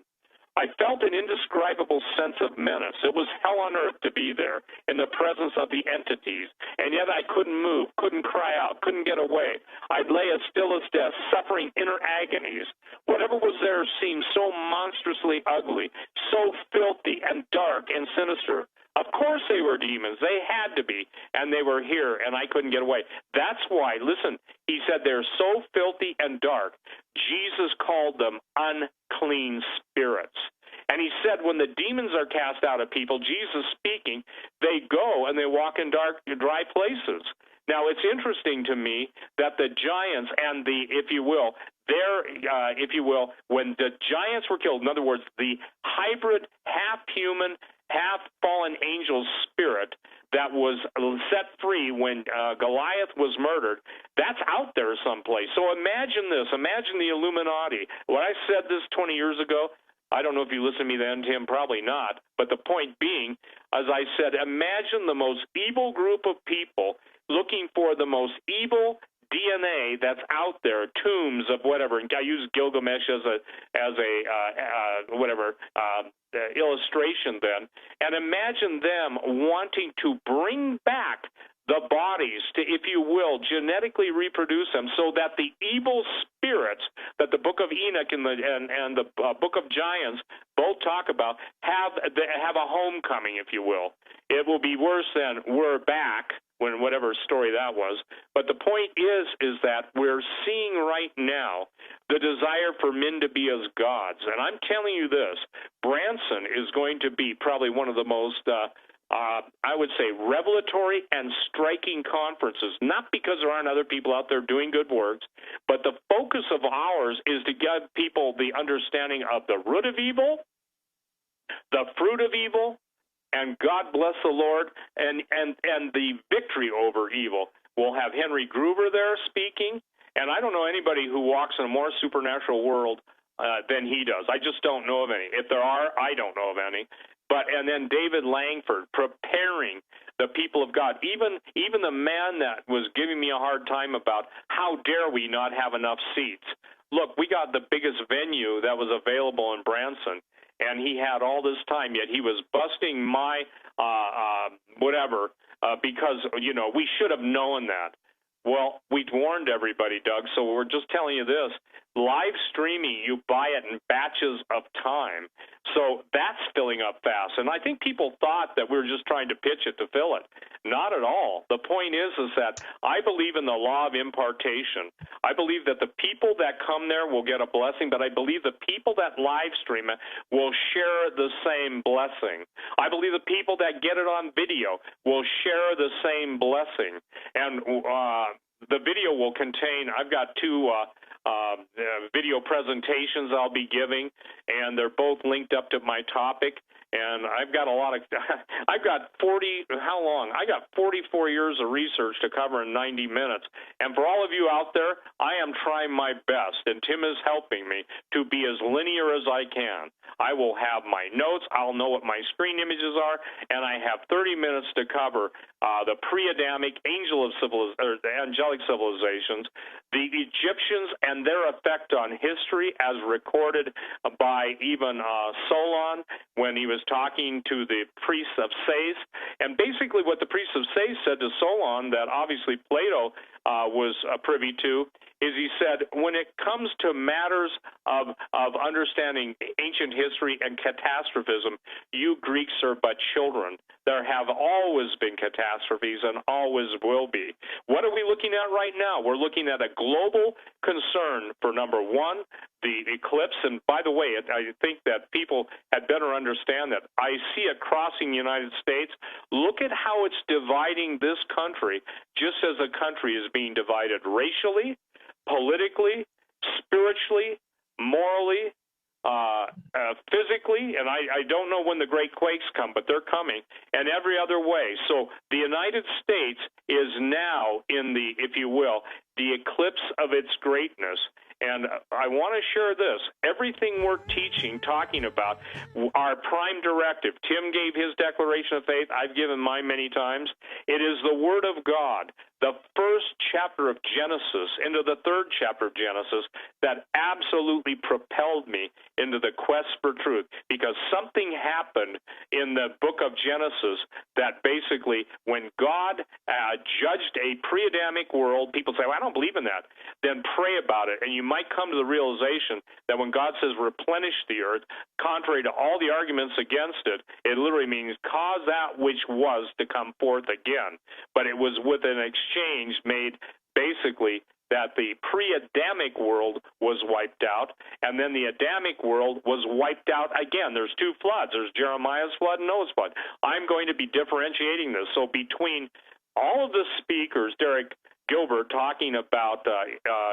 I felt an indescribable sense of menace. It was hell on earth to be there in the presence of the entities, and yet I couldn't move, couldn't cry out, couldn't get away. I'd lay as still as death, suffering inner agonies. Whatever was there seemed so monstrously ugly, so filthy and dark and sinister. Of course they were demons. They had to be, and they were here, and I couldn't get away. That's why, listen, he said they're so filthy and dark. Jesus called them unclean spirits. And he said when the demons are cast out of people, Jesus speaking, they go and they walk in dark, dry places. Now, it's interesting to me that the giants and the, if you will, when the giants were killed, in other words, the hybrid, half-human, half-fallen angel spirit that was set free when Goliath was murdered, that's out there someplace. So imagine this. Imagine the Illuminati. When I said this 20 years ago, I don't know if you listened to me then, Tim, probably not. But the point being, as I said, imagine the most evil group of people looking for the most evil DNA that's out there, tombs of whatever. And I use Gilgamesh as a illustration then. And imagine them wanting to bring back the bodies to, if you will, genetically reproduce them so that the evil spirits that the Book of Enoch and the Book of Giants both talk about have a homecoming, if you will. It will be worse than we're back, when whatever story that was. But the point is that we're seeing right now the desire for men to be as gods. And I'm telling you this, Branson is going to be probably one of the most I would say, revelatory and striking conferences, not because there aren't other people out there doing good works, but the focus of ours is to give people the understanding of the root of evil, the fruit of evil, and God bless the Lord, and the victory over evil. We'll have Henry Gruver there speaking, and I don't know anybody who walks in a more supernatural world than he does. I just don't know of any. If there are, I don't know of any. And then David Langford preparing the people of God. Even the man that was giving me a hard time about how dare we not have enough seats. Look, we got the biggest venue that was available in Branson, and he had all this time, yet he was busting my because, we should have known that. Well, we warned everybody, Doug, so we're just telling you this. Live streaming, you buy it in batches of time. So that's filling up fast. And I think people thought that we were just trying to pitch it to fill it. Not at all. The point is that I believe in the law of impartation. I believe that the people that come there will get a blessing, but I believe the people that live stream it will share the same blessing. I believe the people that get it on video will share the same blessing. And the video will contain, I've got two video presentations I'll be giving, and they're both linked up to my topic. And I've got I've got 44 years of research to cover in 90 minutes. And for all of you out there, I am trying my best, and Tim is helping me to be as linear as I can. I will have my notes, I'll know what my screen images are, and I have 30 minutes to cover the pre-Adamic angelic civilizations, the Egyptians and their effect on history as recorded by even Solon when he was talking to the priests of Sais. And basically what the priests of Sais said to Solon, that obviously Plato was privy to, is he said, when it comes to matters of understanding ancient history and catastrophism, you Greeks are but children. There have always been catastrophes and always will be. What are we looking at right now? We're looking at a global concern for, number one, the eclipse. And by the way, I think that people had better understand that I see it crossing the United States. Look at how it's dividing this country, just as a country is being divided racially, politically, spiritually, morally, physically, and I don't know when the great quakes come, but they're coming, and every other way. So the United States is now in the, if you will, the eclipse of its greatness. And I want to share this. Everything we're teaching, talking about, our prime directive, Tim gave his declaration of faith. I've given mine many times. It is the Word of God, the first chapter of Genesis into the third chapter of Genesis, that absolutely propelled me into the quest for truth, because something happened in the book of Genesis that basically, when God judged a pre-Adamic world, people say, well, I don't believe in that. Then pray about it, and you might come to the realization that when God says replenish the earth, contrary to all the arguments against it, it literally means cause that which was to come forth again. But it was with an exchange made basically that the pre-Adamic world was wiped out, and then the Adamic world was wiped out again. There's two floods. There's Jeremiah's flood and Noah's flood. I'm going to be differentiating this. So between all of the speakers, Derek Gilbert talking about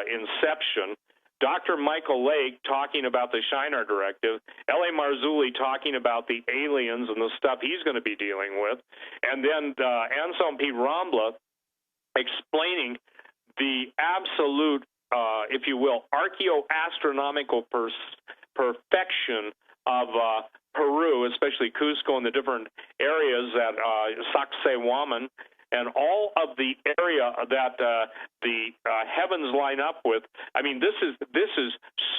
inception, Dr. Michael Lake talking about the Shinar Directive, L.A. Marzulli talking about the aliens and the stuff he's going to be dealing with, and then Anselm P. Rambla explaining the absolute, if you will, archaeoastronomical perfection of Peru, especially Cusco and the different areas that Sacsayhuaman, and all of the area that the heavens line up with. I mean, this is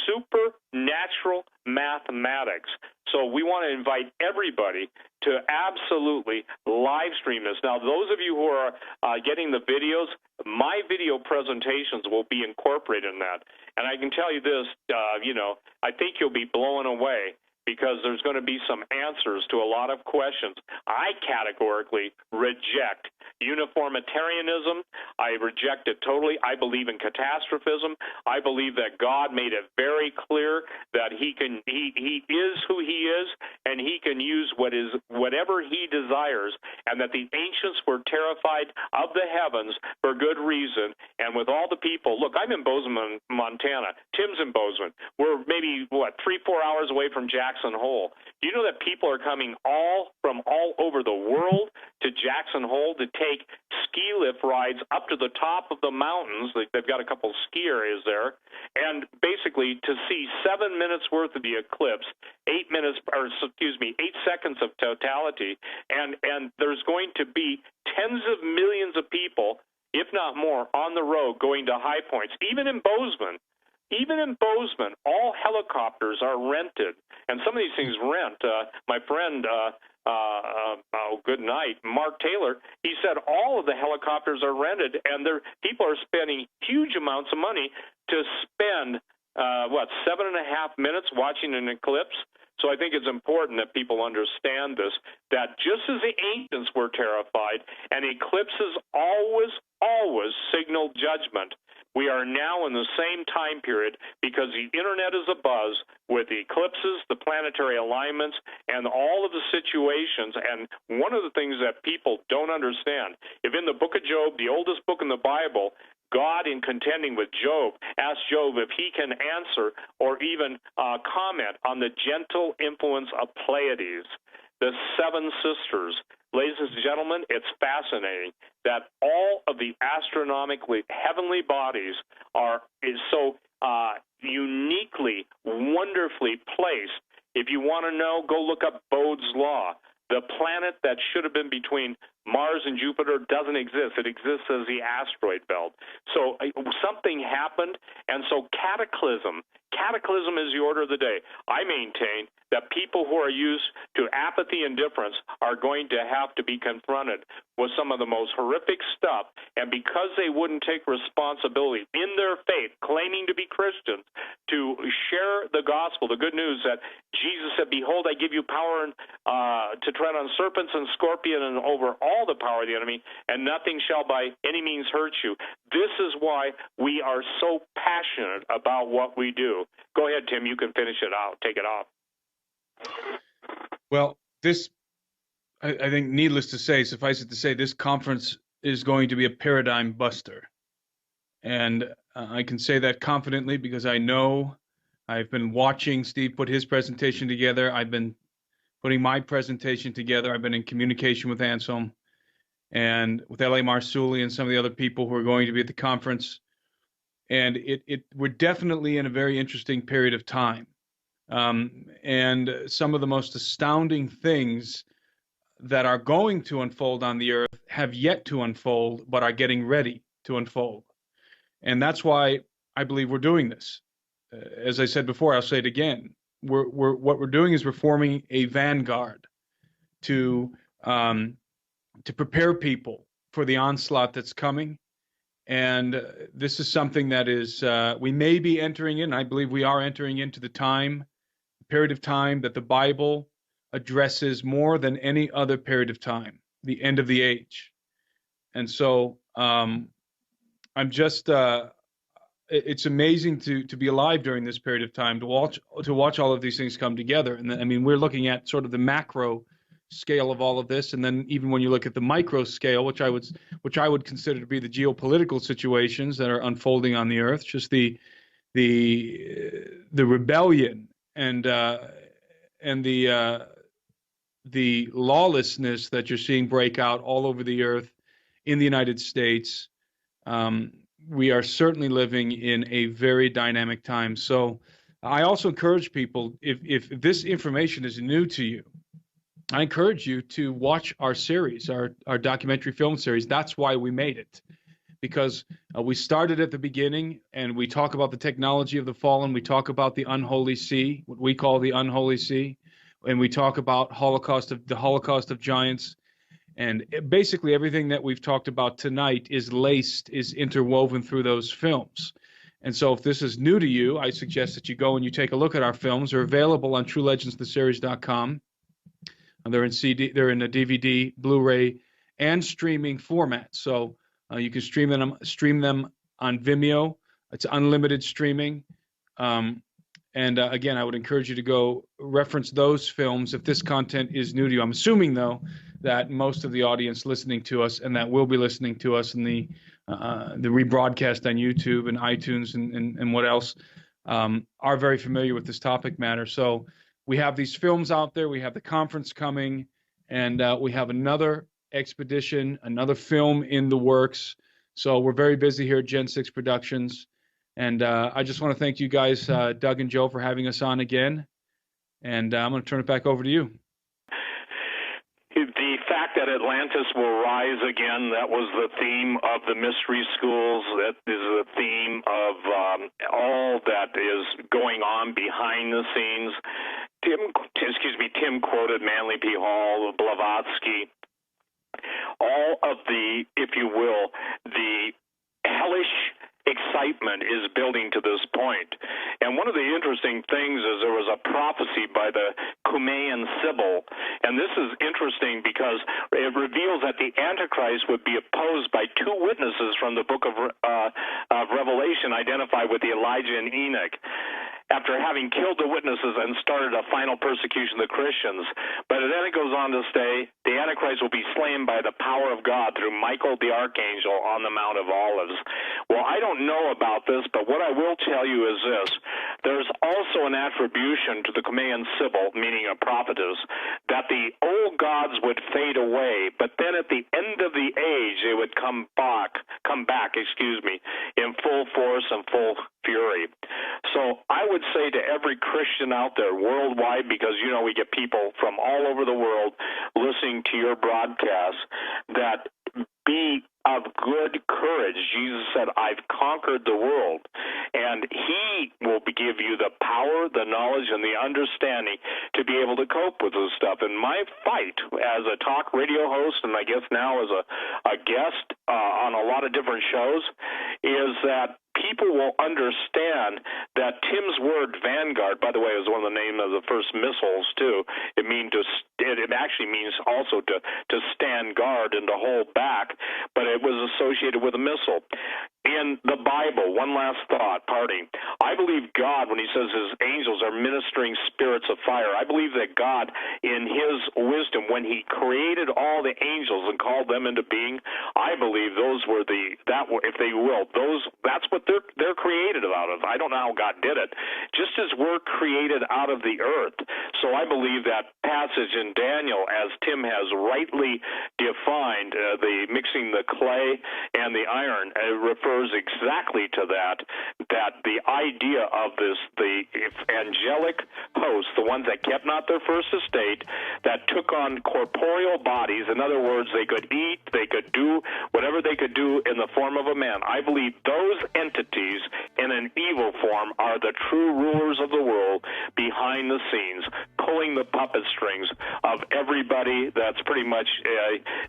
supernatural mathematics. So we want to invite everybody to absolutely live stream this. Now, those of you who are getting the videos, my video presentations will be incorporated in that. And I can tell you this, I think you'll be blown away, because there's going to be some answers to a lot of questions. I categorically reject uniformitarianism. I reject it totally. I believe in catastrophism. I believe that God made it very clear that he is who he is, and he can use whatever he desires, and that the ancients were terrified of the heavens for good reason. And with all the people, look, I'm in Bozeman, Montana. Tim's in Bozeman. We're maybe, 3-4 hours away from Jackson Hole. Do you know that people are coming from all over the world to Jackson Hole to take ski lift rides up to the top of the mountains? They've got a couple ski areas there, and basically to see 7 minutes worth of the eclipse, 8 seconds of totality, and there's going to be tens of millions of people, if not more, on the road going to high points. Even in Bozeman, all helicopters are rented, and some of these things rent. My friend, good night, Mark Taylor, he said all of the helicopters are rented, and people are spending huge amounts of money to spend, 7.5 minutes watching an eclipse. So I think it's important that people understand this, that just as the ancients were terrified, and eclipses always signal judgment, we are now in the same time period, because the internet is abuzz with the eclipses, the planetary alignments, and all of the situations. And one of the things that people don't understand, if in the book of Job, the oldest book in the Bible, God, in contending with Job, asked Job if he can answer or even comment on the gentle influence of Pleiades, the seven sisters. Ladies and gentlemen, it's fascinating that all of the astronomically heavenly bodies is so uniquely, wonderfully placed. If you want to know, go look up Bode's Law. The planet that should have been between Mars and Jupiter doesn't exist. It exists as the asteroid belt. So something happened, and so cataclysm is the order of the day. I maintain that people who are used to apathy and indifference are going to have to be confronted with some of the most horrific stuff, and because they wouldn't take responsibility in their faith, claiming to be Christians, to share the gospel, the good news that Jesus said, "Behold, I give you power to tread on serpents and scorpions and over all the power of the enemy, and nothing shall by any means hurt you." This is why we are so passionate about what we do. Go ahead, Tim. You can finish it out. Take it off. Well, I think, needless to say, suffice it to say, this conference is going to be a paradigm buster. And I can say that confidently because I know I've been watching Steve put his presentation together. I've been putting my presentation together. I've been in communication with Anselm and with L.A. Marsuli and some of the other people who are going to be at the conference. And we're definitely in a very interesting period of time. And some of the most astounding things that are going to unfold on the earth have yet to unfold, but are getting ready to unfold. And that's why I believe we're doing this. As I said before, I'll say it again. What we're doing is we're forming a vanguard to prepare people for the onslaught that's coming. And this is something that is, we may be entering in, I believe we are entering into the period of time that the Bible addresses more than any other period of time, the end of the age. And so I'm just, it's amazing to be alive during this period of time, to watch all of these things come together. And I mean, we're looking at sort of the macro scale of all of this, and then even when you look at the micro scale, which I would consider to be the geopolitical situations that are unfolding on the earth, just the rebellion and the lawlessness that you're seeing break out all over the earth in the United States. We are certainly living in a very dynamic time. So I also encourage people, if this information is new to you, I encourage you to watch our series, our documentary film series. That's why we made it, because we started at the beginning and we talk about the technology of the fallen. We talk about the unholy sea, what we call the unholy sea, and we talk about the Holocaust of giants. And basically everything that we've talked about tonight is interwoven through those films. And so if this is new to you, I suggest that you go and you take a look at our films. They're available on TrueLegendsTheSeries.com. And they're in a DVD, Blu-ray, and streaming format. So you can stream them on Vimeo. It's unlimited streaming. And again, I would encourage you to go reference those films if this content is new to you. I'm assuming, though, that most of the audience listening to us and that will be listening to us in the rebroadcast on YouTube and iTunes and what else are very familiar with this topic matter. So we have these films out there. We have the conference coming, and we have another expedition, another film in the works. So we're very busy here at Gen 6 Productions. And I just want to thank you guys, Doug and Joe, for having us on again. And I'm going to turn it back over to you. The fact that Atlantis will rise again, that was the theme of the mystery schools. That is the theme of all that is going on behind the scenes. Tim quoted Manly P. Hall, Blavatsky, all of the, if you will, the hellish excitement is building to this point. And one of the interesting things is there was a prophecy by the Cumaean Sibyl, and this is interesting because it reveals that the Antichrist would be opposed by two witnesses from the book of Revelation identified with Elijah and Enoch, after having killed the witnesses and started a final persecution of the Christians. But then it goes on to say, the Antichrist will be slain by the power of God through Michael the Archangel on the Mount of Olives. Well, don't know about this, but what I will tell you is this. There's also an attribution to the Cumaean Sibyl, meaning a prophetess, that the old gods would fade away, but then at the end of the age they would come back, in full force and full fury. So I would say to every Christian out there worldwide, because we get people from all over the world listening to your broadcast, that be of good courage. Jesus said, I've conquered the world, and he will give you the power, the knowledge, and the understanding to be able to cope with this stuff. And my fight as a talk radio host, and I guess now as a guest on a lot of different shows, is that people will understand that Tim's word Vanguard, by the way, is one of the names of the first missiles too. It actually means also to stand guard and to hold back, but it was associated with a missile. In the Bible, one last thought, parting. I believe God, when he says his angels are ministering spirits of fire, I believe that God, in his wisdom, when he created all the angels and called them into being, I believe those were that's what they're created out of. I don't know how God did it. Just as we're created out of the earth. So I believe that passage in Daniel, as Tim has rightly defined, the mixing the clay and the iron, refers exactly to that the idea of the angelic hosts, the ones that kept not their first estate, that took on corporeal bodies. In other words, they could eat, they could do whatever they could do in the form of a man. I believe those entities in an evil form are the true rulers of the world behind the scenes, pulling the puppet strings of everybody that's pretty much,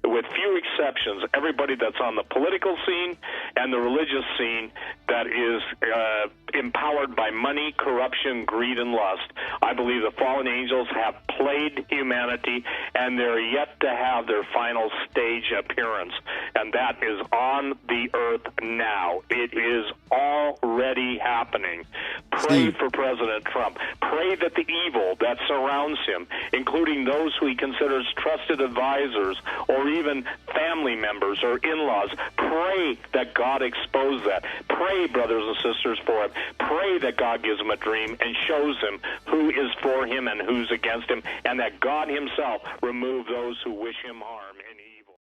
with few exceptions, everybody that's on the political scene and the religious scene that is empowered by money, corruption, greed, and lust. I believe the fallen angels have played humanity, and they're yet to have their final stage appearance, and that is on the earth now. It is already happening. Pray for President Trump. Pray that the evil that surrounds him, including those who he considers trusted advisors or even family members or in-laws, pray that God expose that. Pray, brothers and sisters, for him. Pray that God gives him a dream and shows him who is for him and who's against him, and that God himself remove those who wish him harm.